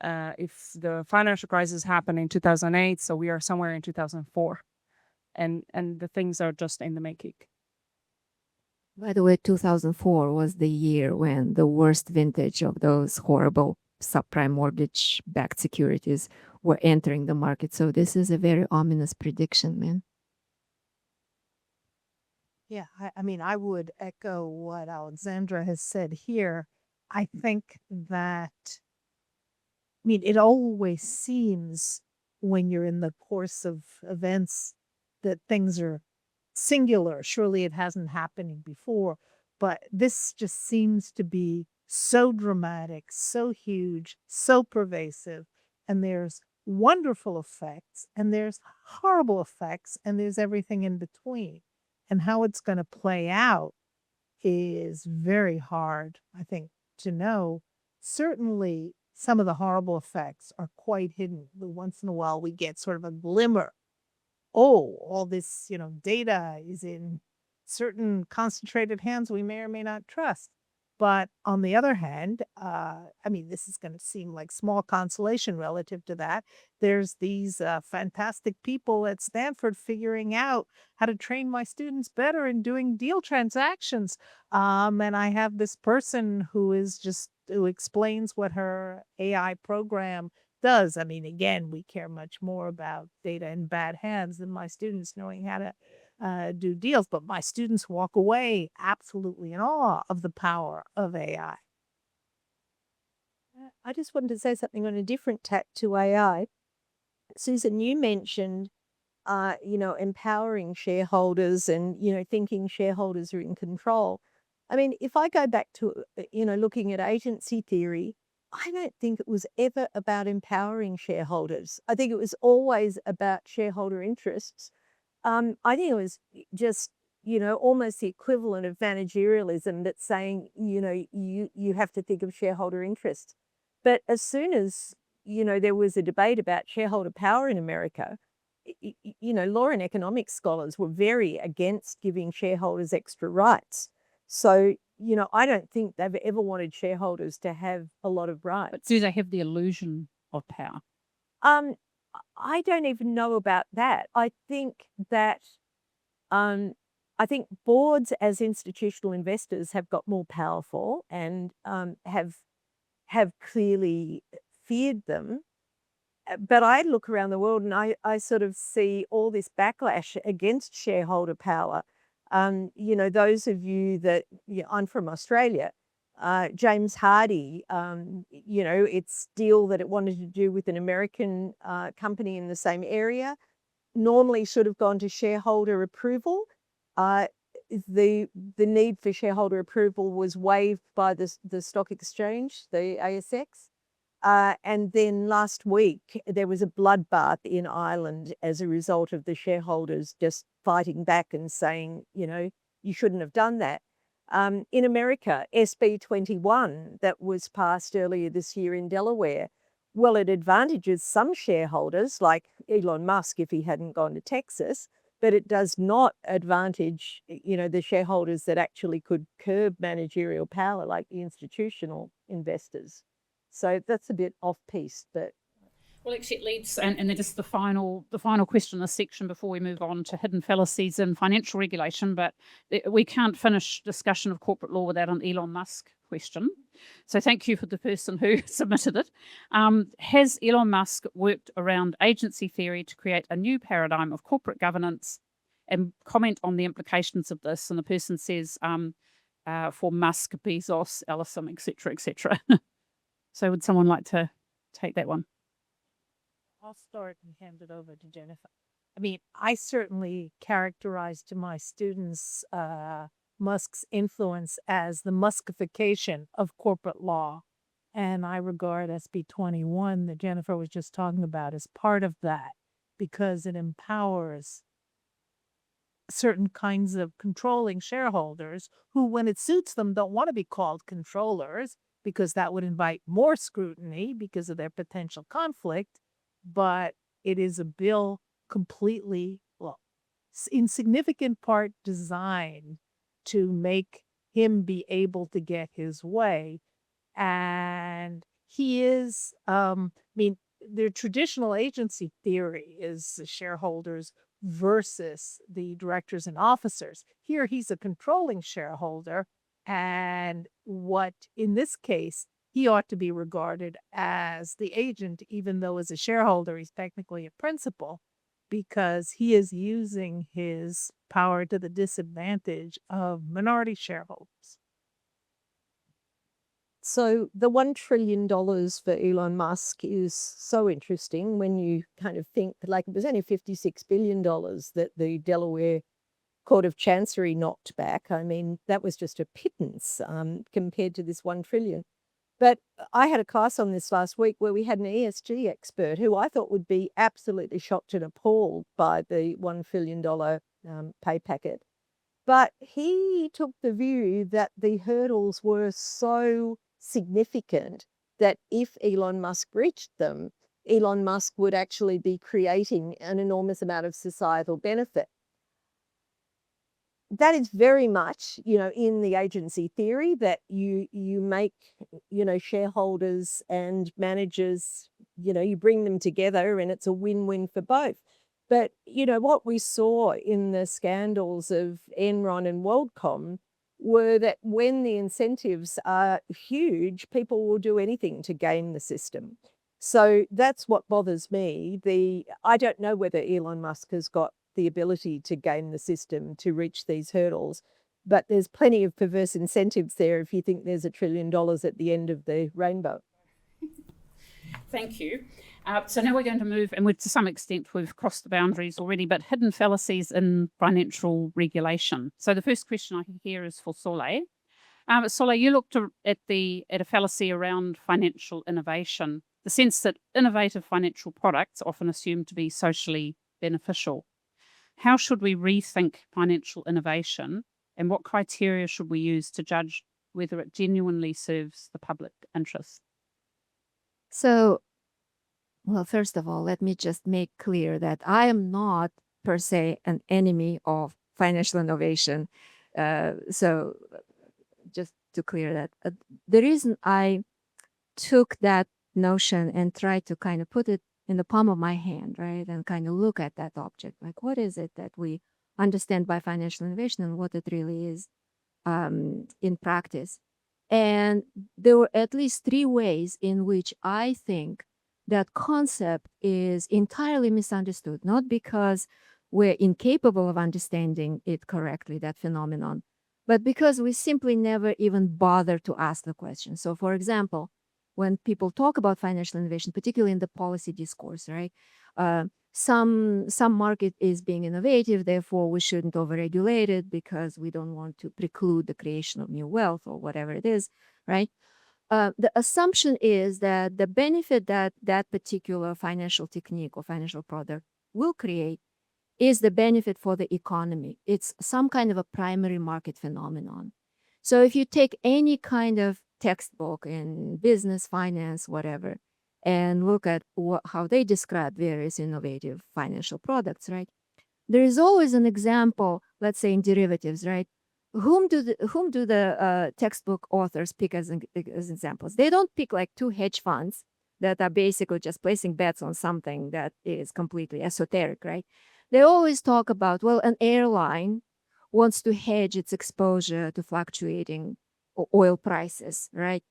if the financial crisis happened in 2008, so we are somewhere in 2004. And the things are just in the making. By the way, 2004 was the year when the worst vintage of those horrible subprime mortgage-backed securities were entering the market. So this is a very ominous prediction, man. Yeah, I would echo what Alexandra has said here. I think that, it always seems when you're in the course of events that things are singular. Surely it hasn't happened before, but this just seems to be so dramatic, so huge, so pervasive, and there's wonderful effects, and there's horrible effects, and there's everything in between. And how it's going to play out is very hard, I think, to know. Certainly, some of the horrible effects are quite hidden. Once in a while, we get sort of a glimmer. Oh, all this, data is in certain concentrated hands we may or may not trust. But on the other hand, this is going to seem like small consolation relative to that. There's these fantastic people at Stanford figuring out how to train my students better in doing deal transactions. And I have this person who explains what her AI program does. Again, we care much more about data in bad hands than my students knowing how to do deals. But my students walk away absolutely in awe of the power of AI. I just wanted to say something on a different tack to AI. Susan, you mentioned, empowering shareholders and, thinking shareholders are in control. I mean, if I go back to, looking at agency theory, I don't think it was ever about empowering shareholders. I think it was always about shareholder interests. I think it was just, almost the equivalent of managerialism that's saying, you have to think of shareholder interests. But as soon as, there was a debate about shareholder power in America, law and economics scholars were very against giving shareholders extra rights. So, I don't think they've ever wanted shareholders to have a lot of rights. But do they have the illusion of power? Um, I don't even know about that. I think that I think boards as institutional investors have got more powerful and have clearly feared them. But I look around the world and I sort of see all this backlash against shareholder power. Those of you that, I'm from Australia, James Hardie, its deal that it wanted to do with an American company in the same area normally should have gone to shareholder approval. The need for shareholder approval was waived by the stock exchange, the ASX. And then last week, there was a bloodbath in Ireland as a result of the shareholders just fighting back and saying, you shouldn't have done that. In America, SB 21 that was passed earlier this year in Delaware, well, it advantages some shareholders like Elon Musk if he hadn't gone to Texas, but it does not advantage, the shareholders that actually could curb managerial power like the institutional investors. So that's a bit off-piste, but Well, actually, it leads, and then just the final question in this section before we move on to hidden fallacies in financial regulation. But we can't finish discussion of corporate law without an Elon Musk question. So thank you for the person who submitted it. Has Elon Musk worked around agency theory to create a new paradigm of corporate governance? And comment on the implications of this. And the person says, for Musk, Bezos, Ellison, etc., etc. So would someone like to take that one? I'll start and hand it over to Jennifer. I mean, I certainly characterize to my students Musk's influence as the Muskification of corporate law. And I regard SB 21 that Jennifer was just talking about as part of that because it empowers certain kinds of controlling shareholders who, when it suits them, don't want to be called controllers because that would invite more scrutiny because of their potential conflict. But it is a bill completely, well, in significant part designed to make him be able to get his way. And he is, their traditional agency theory is the shareholders versus the directors and officers. Here, he's a controlling shareholder. And what, in this case, he ought to be regarded as the agent, even though as a shareholder, he's technically a principal, because he is using his power to the disadvantage of minority shareholders. So the $1 trillion for Elon Musk is so interesting when you kind of think like it was only $56 billion that the Delaware Court of Chancery knocked back. I mean, that was just a pittance compared to this $1 trillion. But I had a class on this last week where we had an ESG expert who I thought would be absolutely shocked and appalled by the $1 trillion pay packet. But he took the view that the hurdles were so significant that if Elon Musk reached them, Elon Musk would actually be creating an enormous amount of societal benefit. That is very much, in the agency theory that you make, shareholders and managers, you bring them together and it's a win-win for both. But, what we saw in the scandals of Enron and WorldCom were that when the incentives are huge, people will do anything to game the system. So that's what bothers me. I don't know whether Elon Musk has got the ability to game the system to reach these hurdles. But there's plenty of perverse incentives there if you think there's $1 trillion at the end of the rainbow. Thank you. So now we're going to move, and to some extent we've crossed the boundaries already, but hidden fallacies in financial regulation. So the first question I hear is for Saule. Saule, you looked at a fallacy around financial innovation, the sense that innovative financial products often assumed to be socially beneficial. How should we rethink financial innovation, and what criteria should we use to judge whether it genuinely serves the public interest? So, well, first of all, let me just make clear that I am not per se an enemy of financial innovation. So just to clear that, the reason I took that notion and tried to kind of put it in the palm of my hand, right, and kind of look at that object, like what is it that we understand by financial innovation and what it really is in practice. And there were at least 3 ways in which I think that concept is entirely misunderstood, not because we're incapable of understanding it correctly, that phenomenon, but because we simply never even bother to ask the question. So, for example, when people talk about financial innovation, particularly in the policy discourse, right? Some market is being innovative, therefore we shouldn't overregulate it because we don't want to preclude the creation of new wealth or whatever it is, right? The assumption is that the benefit that that particular financial technique or financial product will create is the benefit for the economy. It's some kind of a primary market phenomenon. So if you take any kind of textbook in business, finance, whatever, and look at how they describe various innovative financial products, right? There is always an example, let's say in derivatives, right? Whom do the textbook authors pick as examples? They don't pick like 2 hedge funds that are basically just placing bets on something that is completely esoteric, right? They always talk about, well, an airline wants to hedge its exposure to fluctuating oil prices, right?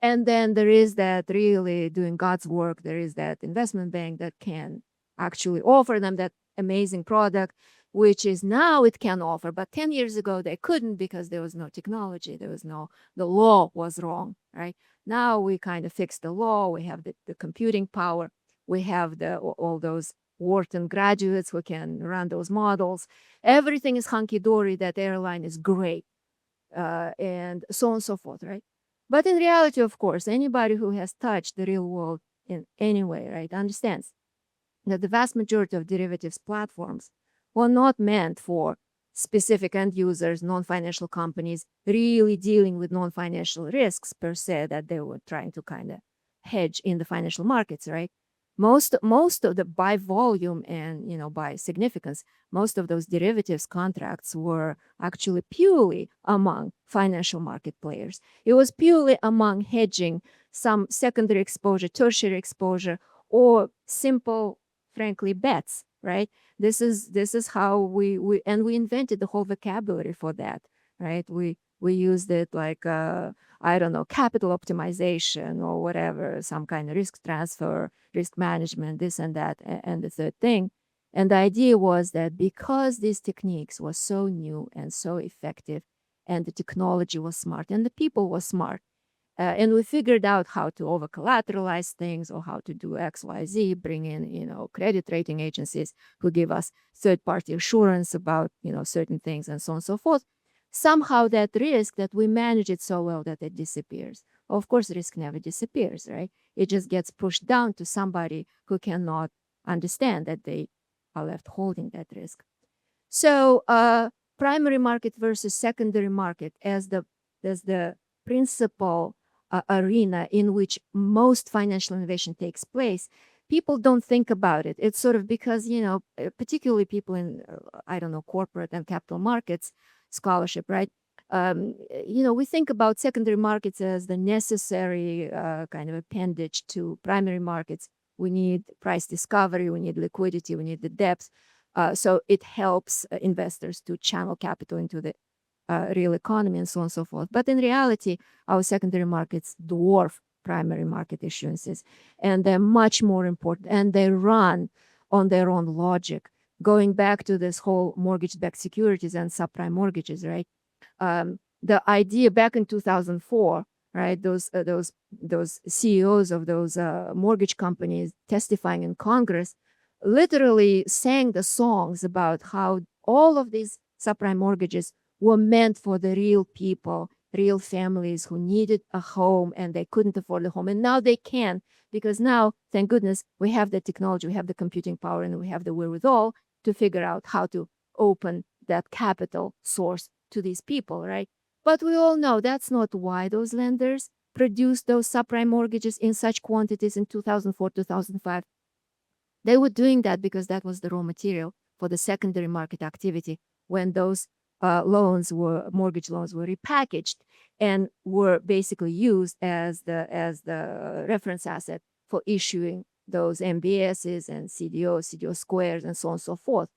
And then there is that really doing God's work. There is that investment bank that can actually offer them that amazing product, which is now it can offer. But 10 years ago, they couldn't because there was no technology. The law was wrong, right? Now we kind of fixed the law. We have the computing power. We have all those Wharton graduates who can run those models. Everything is hunky-dory. That airline is great. And so on and so forth, right? But in reality, of course, anybody who has touched the real world in any way, right, understands that the vast majority of derivatives platforms were not meant for specific end users, non-financial companies, really dealing with non-financial risks per se that they were trying to kind of hedge in the financial markets, right? Most of the by volume and by significance, most of those derivatives contracts were actually purely among financial market players. It was purely among hedging some secondary exposure, tertiary exposure, or simple, frankly, bets, right? This is how we invented the whole vocabulary for that, right? We used it like I don't know, capital optimization or whatever, some kind of risk transfer, risk management, this and that, and the third thing. And the idea was that because these techniques were so new and so effective, and the technology was smart, and the people were smart, and we figured out how to over collateralize things or how to do X, Y, Z, bring in, credit rating agencies who give us third-party assurance about, certain things and so on and so forth. Somehow that risk that we manage it so well that it disappears. Of course, risk never disappears, right? It just gets pushed down to somebody who cannot understand that they are left holding that risk. So primary market versus secondary market as the principal arena in which most financial innovation takes place, people don't think about it. It's sort of because, particularly people in, corporate and capital markets scholarship, right? We think about secondary markets as the necessary kind of appendage to primary markets. We need price discovery, we need liquidity, we need the depth. So it helps investors to channel capital into the real economy and so on and so forth. But in reality, our secondary markets dwarf primary market issuances, and they're much more important, and they run on their own logic. going back to this whole mortgage-backed securities and subprime mortgages, right? The idea back in 2004, right? Those CEOs of those mortgage companies testifying in Congress literally sang the songs about how all of these subprime mortgages were meant for the real people, real families who needed a home and they couldn't afford a home. And now they can, because now, thank goodness, we have the technology, we have the computing power, and we have the wherewithal to figure out how to open that capital source to these people, right? But we all know that's not why those lenders produced those subprime mortgages in such quantities in 2004, 2005. They were doing that because that was the raw material for the secondary market activity when those mortgage loans were repackaged and were basically used as the reference asset for issuing those MBSs and CDO squares and so on and so forth.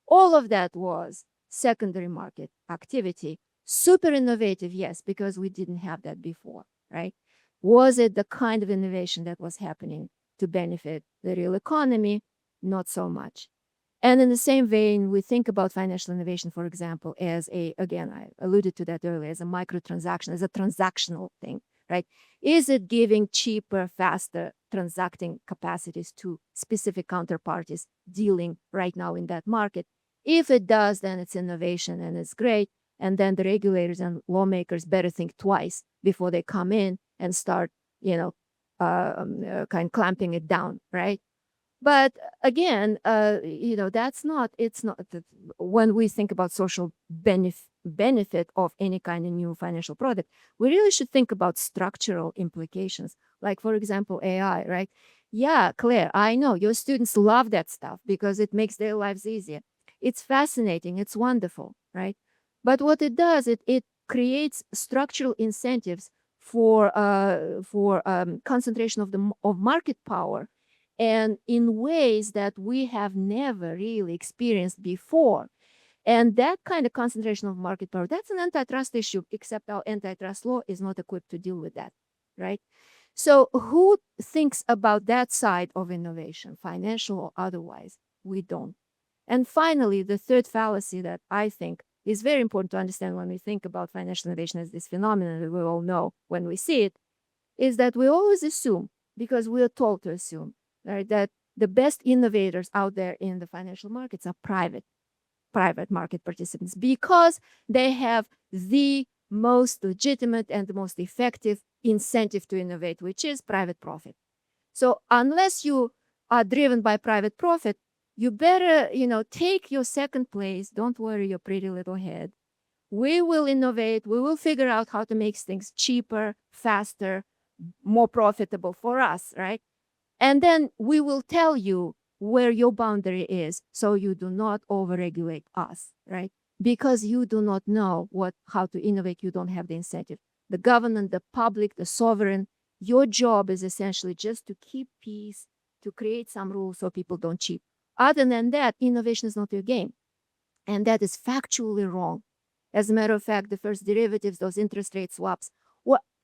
All of that was secondary market activity. Super innovative, yes, because we didn't have that before, right? Was it the kind of innovation that was happening to benefit the real economy? Not so much. And in the same vein, we think about financial innovation, for example, as again, I alluded to that earlier, as a microtransaction, as a transactional thing, right? Is it giving cheaper, faster transacting capacities to specific counterparties dealing right now in that market? If it does, then it's innovation and it's great. And then the regulators and lawmakers better think twice before they come in and start, kind of clamping it down, right? But again, it's not when we think about social benefit of any kind of new financial product, we really should think about structural implications. Like, for example, AI, right? Yeah, Claire, I know your students love that stuff because it makes their lives easier. It's fascinating. It's wonderful, right? But what it does, it creates structural incentives for concentration of market power, and in ways that we have never really experienced before. And that kind of concentration of market power, that's an antitrust issue, except our antitrust law is not equipped to deal with that, right? So who thinks about that side of innovation, financial or otherwise? We don't. And finally, the third fallacy that I think is very important to understand when we think about financial innovation as this phenomenon that we all know when we see it, is that we always assume, because we are told to assume, right, that the best innovators out there in the financial markets are private market participants, because they have the most legitimate and the most effective incentive to innovate, which is private profit. So unless you are driven by private profit, you better, take your second place. Don't worry your pretty little head. We will innovate. We will figure out how to make things cheaper, faster, more profitable for us, right? And then we will tell you where your boundary is so you do not overregulate us, right? Because you do not know how to innovate. You don't have the incentive. The government, the public, the sovereign, your job is essentially just to keep peace, to create some rules so people don't cheat. Other than that, innovation is not your game. And that is factually wrong. As a matter of fact, the first derivatives, those interest rate swaps,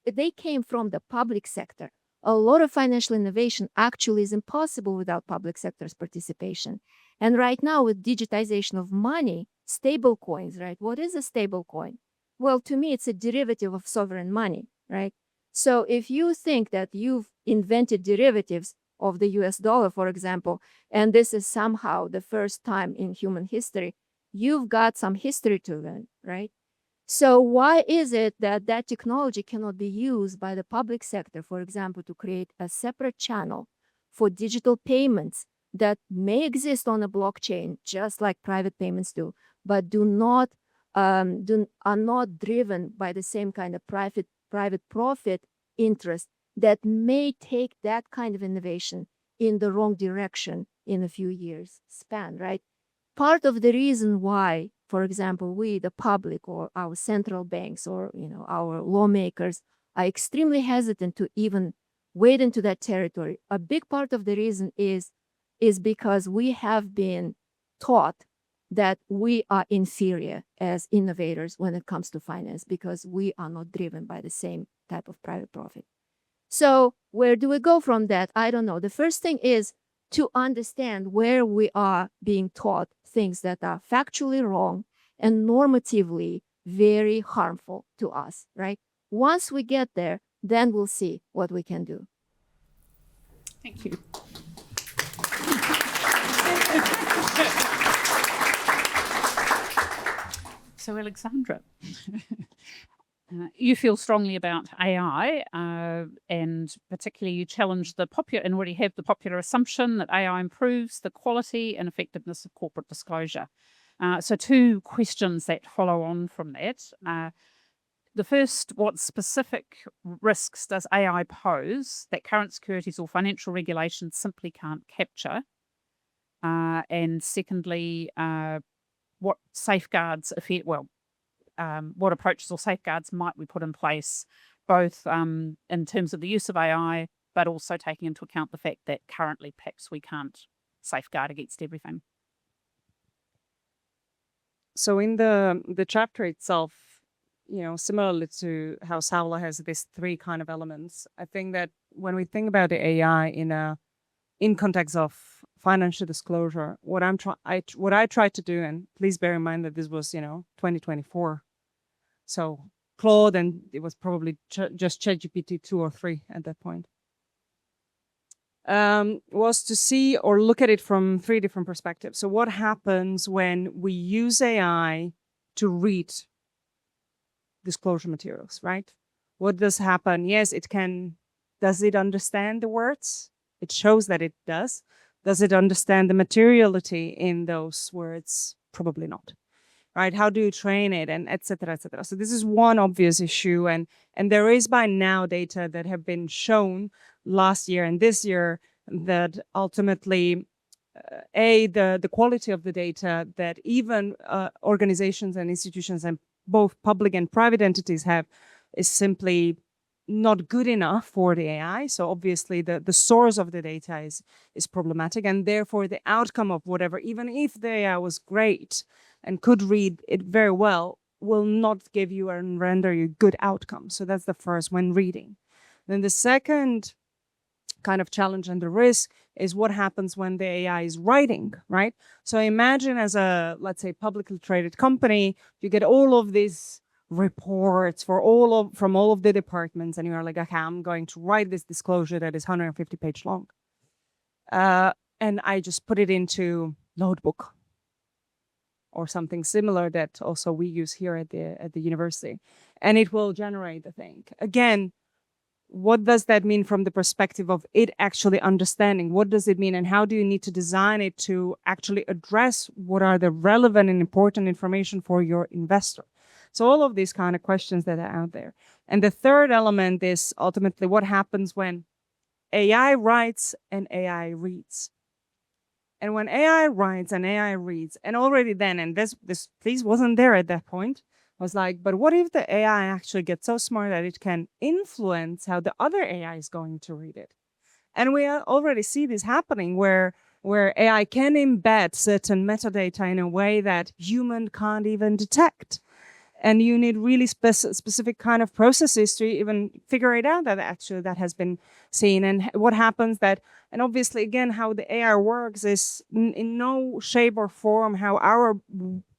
they came from the public sector. A lot of financial innovation actually is impossible without public sector's participation. And right now, with digitization of money, stable coins, right? What is a stable coin? Well, to me, it's a derivative of sovereign money, right? So if you think that you've invented derivatives of the US dollar, for example, and this is somehow the first time in human history, you've got some history to learn, right? So why is it that technology cannot be used by the public sector, for example, to create a separate channel for digital payments that may exist on a blockchain, just like private payments do, but are not driven by the same kind of private profit interest that may take that kind of innovation in the wrong direction in a few years span, right? Part of the reason why, for example, we, the public, or our central banks, or our lawmakers, are extremely hesitant to even wade into that territory, a big part of the reason is because we have been taught that we are inferior as innovators when it comes to finance, because we are not driven by the same type of private profit. So where do we go from that? I don't know. The first thing is to understand where we are being taught things that are factually wrong and normatively very harmful to us, right? Once we get there, then we'll see what we can do. Thank you. So, Alexandra, you feel strongly about AI, and particularly you challenge the popular, and already have the popular assumption that AI improves the quality and effectiveness of corporate disclosure. So, two questions that follow on from that. The first, what specific risks does AI pose that current securities or financial regulations simply can't capture? And secondly, what safeguards, what approaches or safeguards might we put in place, both in terms of the use of AI, but also taking into account the fact that currently perhaps we can't safeguard against everything? So in the chapter itself, similarly to how Saule has these three kind of elements, I think that when we think about the AI in context of financial disclosure, what I tried to do, and please bear in mind that this was 2024, so Claude, and it was probably just ChatGPT 2 or 3 at that point, was to see or look at it from three different perspectives. So what happens when we use AI to read disclosure materials, right? What does happen? Yes, does it understand the words? It shows that it does. Does it understand the materiality in those words? Probably not, right? How do you train it, and et cetera, et cetera? So this is one obvious issue, and there is by now data that have been shown last year and this year that ultimately, the quality of the data that even organizations and institutions and both public and private entities have is simply not good enough for the AI. So obviously the source of the data is problematic, and therefore the outcome of whatever, even if the AI was great and could read it very well, will not give you and render you good outcome. So that's the first when reading. Then the second kind of challenge and the risk is what happens when the AI is writing, right? So imagine as a, let's say, publicly traded company, you get all of these reports from all of the departments, and you're like, okay, I'm going to write this disclosure that is 150-page long. And I just put it into Notebook or something similar that also we use here at the university, and it will generate the thing. Again, what does that mean from the perspective of it actually understanding? What does it mean, and how do you need to design it to actually address what are the relevant and important information for your investor? So all of these kind of questions that are out there. And the third element is ultimately what happens when AI writes and AI reads. And when AI writes and AI reads, and already then, and this piece wasn't there at that point, I was like, but what if the AI actually gets so smart that it can influence how the other AI is going to read it? And we already see this happening where AI can embed certain metadata in a way that human can't even detect. And you need really specific kind of processes to even figure it out that actually that has been seen. And what happens that, and obviously again, how the AI works is in no shape or form how our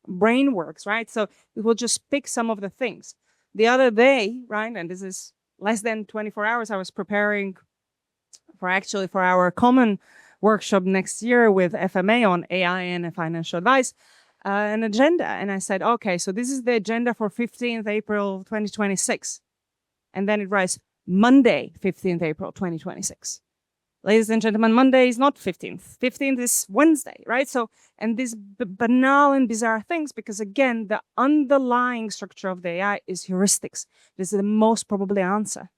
brain works, right? So it will just pick some of the things. The other day, right, and this is less than 24 hours, I was preparing for our common workshop next year with FMA on AI and financial advice, an agenda. And I said, okay, so this is the agenda for 15th April 2026. And then it writes Monday, 15th April 2026. Ladies and gentlemen, Monday is not 15th. 15th is Wednesday, right? So, and these banal and bizarre things, because again, the underlying structure of the AI is heuristics. This is the most probably answer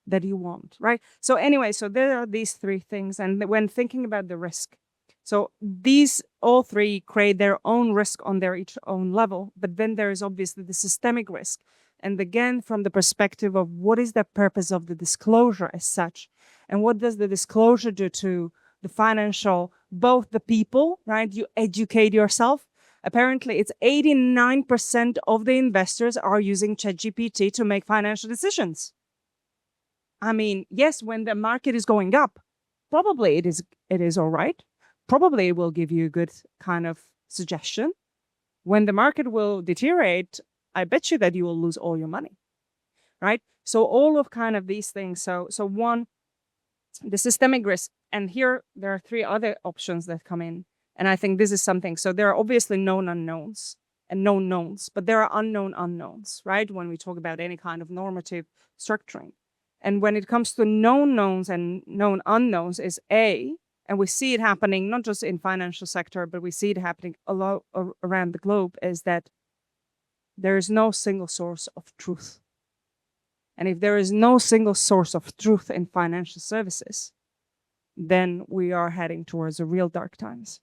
that you want, right? So anyway, so there are these three things. And when thinking about the risk, so these all three create their own risk on their each own level, but then there is obviously the systemic risk. And again, from the perspective of what is the purpose of the disclosure as such, and what does the disclosure do to the financial, both the people, right? You educate yourself. Apparently, it's 89% of the investors are using ChatGPT to make financial decisions. I mean, yes, when the market is going up, probably it is all right. Probably it will give you a good kind of suggestion. When the market will deteriorate, I bet you that you will lose all your money, right? So all of kind of these things. So one, the systemic risk. And here there are three other options that come in. And I think this is something. So there are obviously known unknowns and known knowns, but there are unknown unknowns, right? When we talk about any kind of normative structuring. And when it comes to known knowns and known unknowns is A, and we see it happening not just in financial sector, but we see it happening a lot around the globe, is that there is no single source of truth. And if there is no single source of truth in financial services, then we are heading towards a real dark times.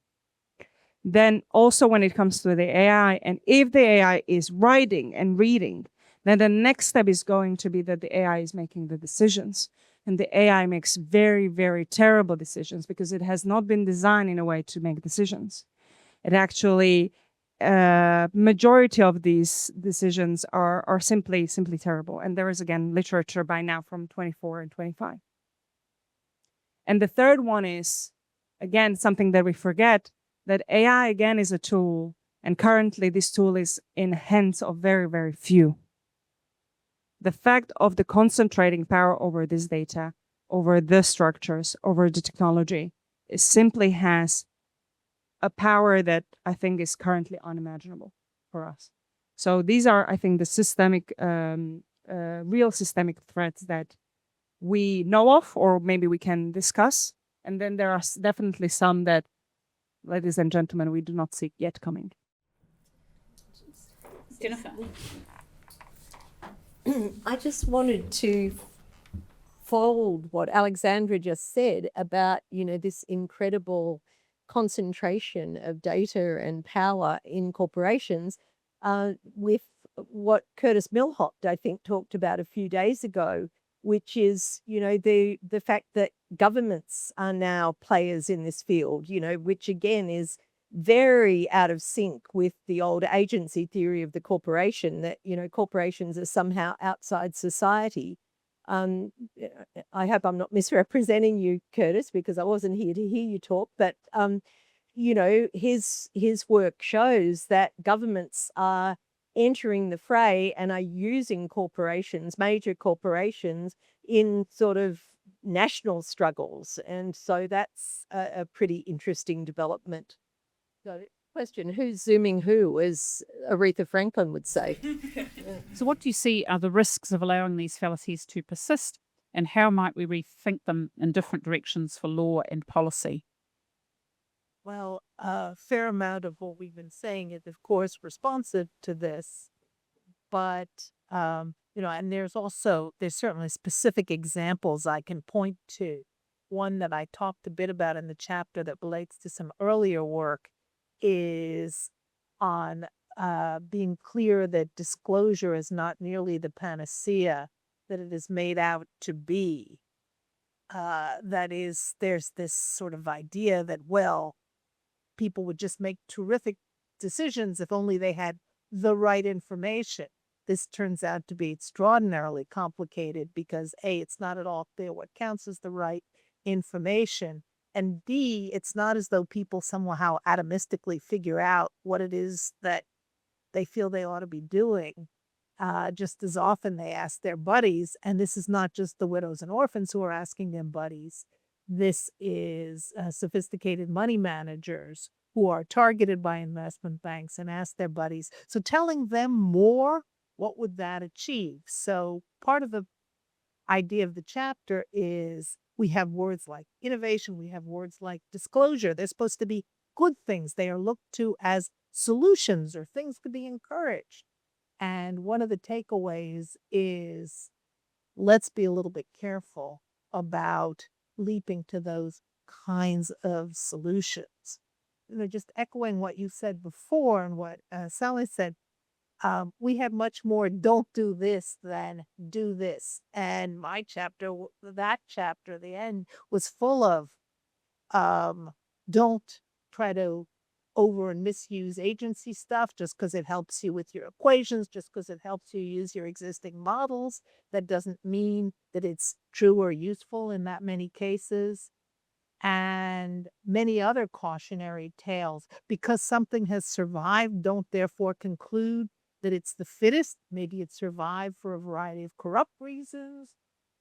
Then also when it comes to the AI, and if the AI is writing and reading, then the next step is going to be that the AI is making the decisions. And the AI makes very, very terrible decisions because it has not been designed in a way to make decisions. It actually, majority of these decisions are simply terrible. And there is, again, literature by now from 24 and 25. And the third one is, again, something that we forget, that AI, again, is a tool. And currently this tool is in hands of very, very few. The fact of the concentrating power over this data, over the structures, over the technology, it simply has a power that I think is currently unimaginable for us. So these are, I think, the systemic, real systemic threats that we know of, or maybe we can discuss. And then there are definitely some that, ladies and gentlemen, we do not see yet coming. Jennifer. I just wanted to fold what Alexandra just said about, this incredible concentration of data and power in corporations with what Curtis Millhoft, I think, talked about a few days ago, which is, the fact that governments are now players in this field, which again is very out of sync with the old agency theory of the corporation, that, corporations are somehow outside society. I hope I'm not misrepresenting you, Curtis, because I wasn't here to hear you talk, but, his work shows that governments are entering the fray and are using corporations, major corporations, in sort of national struggles. And so that's a pretty interesting development. So, question, who's zooming who, as Aretha Franklin would say? So what do you see are the risks of allowing these fallacies to persist, and how might we rethink them in different directions for law and policy? Well, a fair amount of what we've been saying is, of course, responsive to this, but, and there's certainly specific examples I can point to. One that I talked a bit about in the chapter that relates to some earlier work is on being clear that disclosure is not nearly the panacea that it is made out to be. That is, there's this sort of idea that, well, people would just make terrific decisions if only they had the right information. This turns out to be extraordinarily complicated because A, it's not at all clear what counts as the right information, and B, it's not as though people somehow atomistically figure out what it is that they feel they ought to be doing. Just as often they ask their buddies, and this is not just the widows and orphans who are asking them buddies. This is sophisticated money managers who are targeted by investment banks and ask their buddies. So telling them more, what would that achieve? So part of the idea of the chapter is we have words like innovation, we have words like disclosure. They're supposed to be good things. They are looked to as solutions or things to be encouraged. And one of the takeaways is let's be a little bit careful about leaping to those kinds of solutions. Just echoing what you said before and what Saule said, we have much more don't do this than do this. And my chapter, the end, was full of don't try to over and misuse agency stuff just because it helps you with your equations, just because it helps you use your existing models. That doesn't mean that it's true or useful in that many cases. and many other cautionary tales. Because something has survived, don't therefore conclude that it's the fittest. Maybe it survived for a variety of corrupt reasons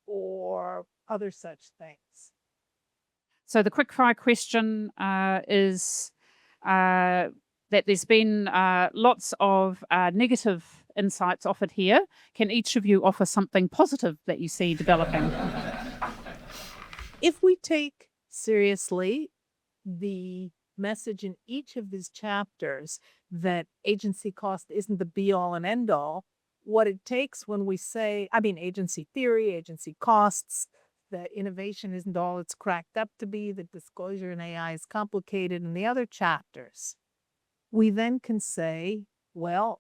or other such things. So the quickfire question is that there's been lots of negative insights offered here. Can each of you offer something positive that you see developing? If we take seriously the message in each of these chapters that agency cost isn't the be all and end all, what it takes when we say, agency theory, agency costs, that innovation isn't all it's cracked up to be, that disclosure in AI is complicated, and the other chapters, we then can say, well,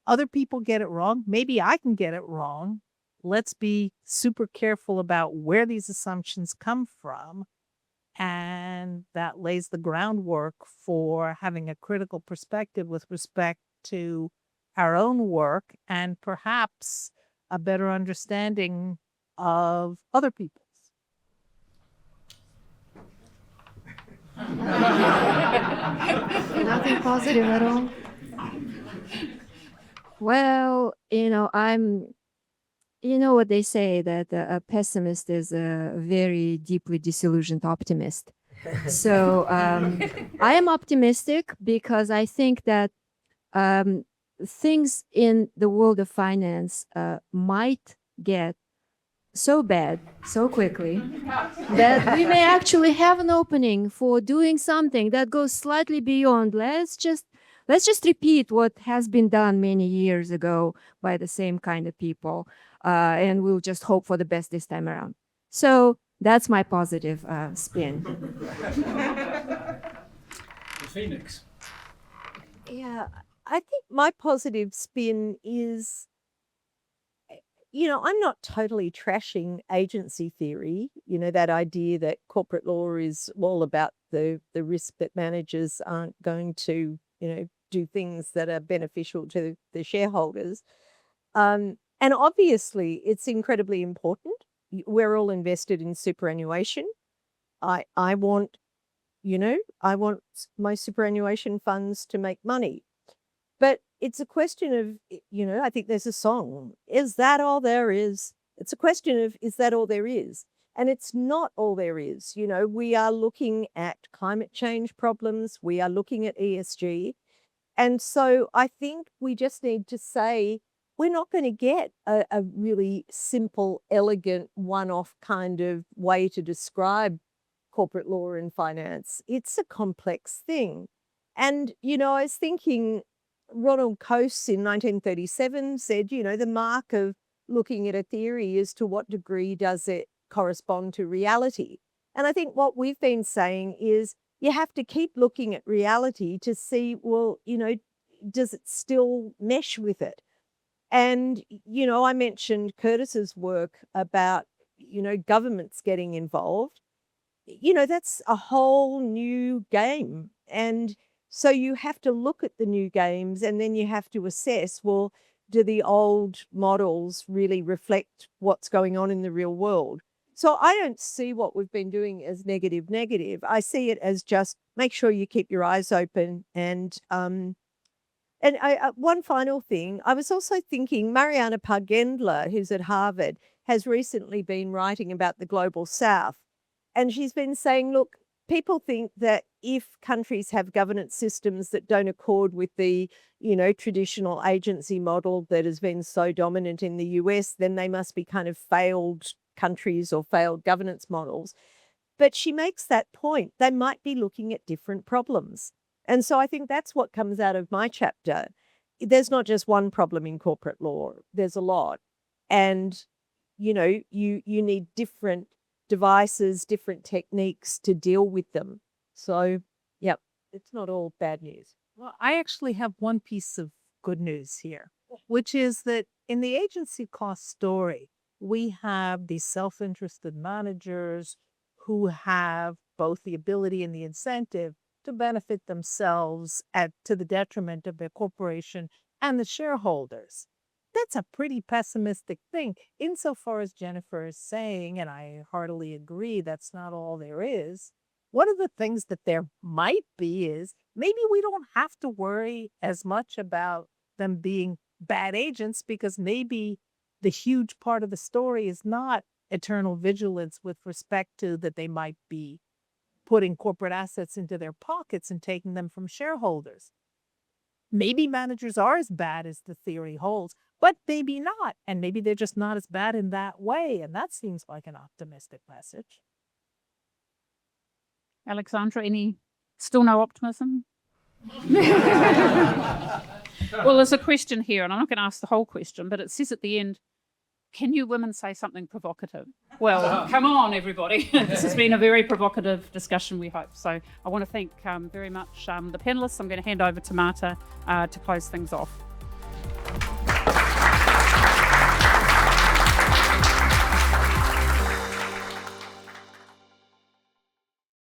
other people get it wrong. Maybe I can get it wrong. Let's be super careful about where these assumptions come from. And that lays the groundwork for having a critical perspective with respect to our own work and perhaps a better understanding of other people's. Nothing positive at all. Well, you know what they say, that a pessimist is a very deeply disillusioned optimist. So I am optimistic because I think that things in the world of finance might get so bad so quickly that we may actually have an opening for doing something that goes slightly beyond. Let's just repeat what has been done many years ago by the same kind of people, and we'll just hope for the best this time around. So that's my positive spin. The Phoenix. Yeah, I think my positive spin is, I'm not totally trashing agency theory, that idea that corporate law is all about the risk that managers aren't going to, do things that are beneficial to the shareholders. And obviously, it's incredibly important. We're all invested in superannuation. I want my superannuation funds to make money. But it's a question of, I think there's a song, is that all there is? It's a question of, is that all there is? And it's not all there is. We are looking at climate change problems. We are looking at ESG. And so I think we just need to say, we're not going to get a really simple, elegant, one-off kind of way to describe corporate law and finance. It's a complex thing. And, I was thinking, Ronald Coase in 1937 said, the mark of looking at a theory is to what degree does it correspond to reality. And I think what we've been saying is you have to keep looking at reality to see, well, does it still mesh with it? And, I mentioned Curtis's work about, governments getting involved. That's a whole new game. And so you have to look at the new games and then you have to assess, well, do the old models really reflect what's going on in the real world? So I don't see what we've been doing as negative. I see it as just make sure you keep your eyes open. And one final thing, I was also thinking Mariana Pargendler, who's at Harvard, has recently been writing about the global south. And she's been saying, look, people think that if countries have governance systems that don't accord with the, traditional agency model that has been so dominant in the US, then they must be kind of failed countries or failed governance models. But she makes that point. They might be looking at different problems. And so I think that's what comes out of my chapter. There's not just one problem in corporate law. There's a lot. And, you need different devices, different techniques to deal with them. So, yep, it's not all bad news. Well, I actually have one piece of good news here, which is that in the agency cost story, we have these self-interested managers who have both the ability and the incentive to benefit themselves to the detriment of their corporation and the shareholders. That's a pretty pessimistic thing. Insofar as Jennifer is saying, and I heartily agree, that's not all there is. One of the things that there might be is maybe we don't have to worry as much about them being bad agents, because maybe the huge part of the story is not eternal vigilance with respect to that they might be putting corporate assets into their pockets and taking them from shareholders. Maybe managers are as bad as the theory holds, but maybe not. And maybe they're just not as bad in that way. And that seems like an optimistic message. Alexandra, still no optimism? Well, there's a question here, and I'm not going to ask the whole question, but it says at the end, can you women say something provocative? Well, come on, everybody. This has been a very provocative discussion, we hope. So I want to thank very much the panelists. I'm going to hand over to Marta to close things off.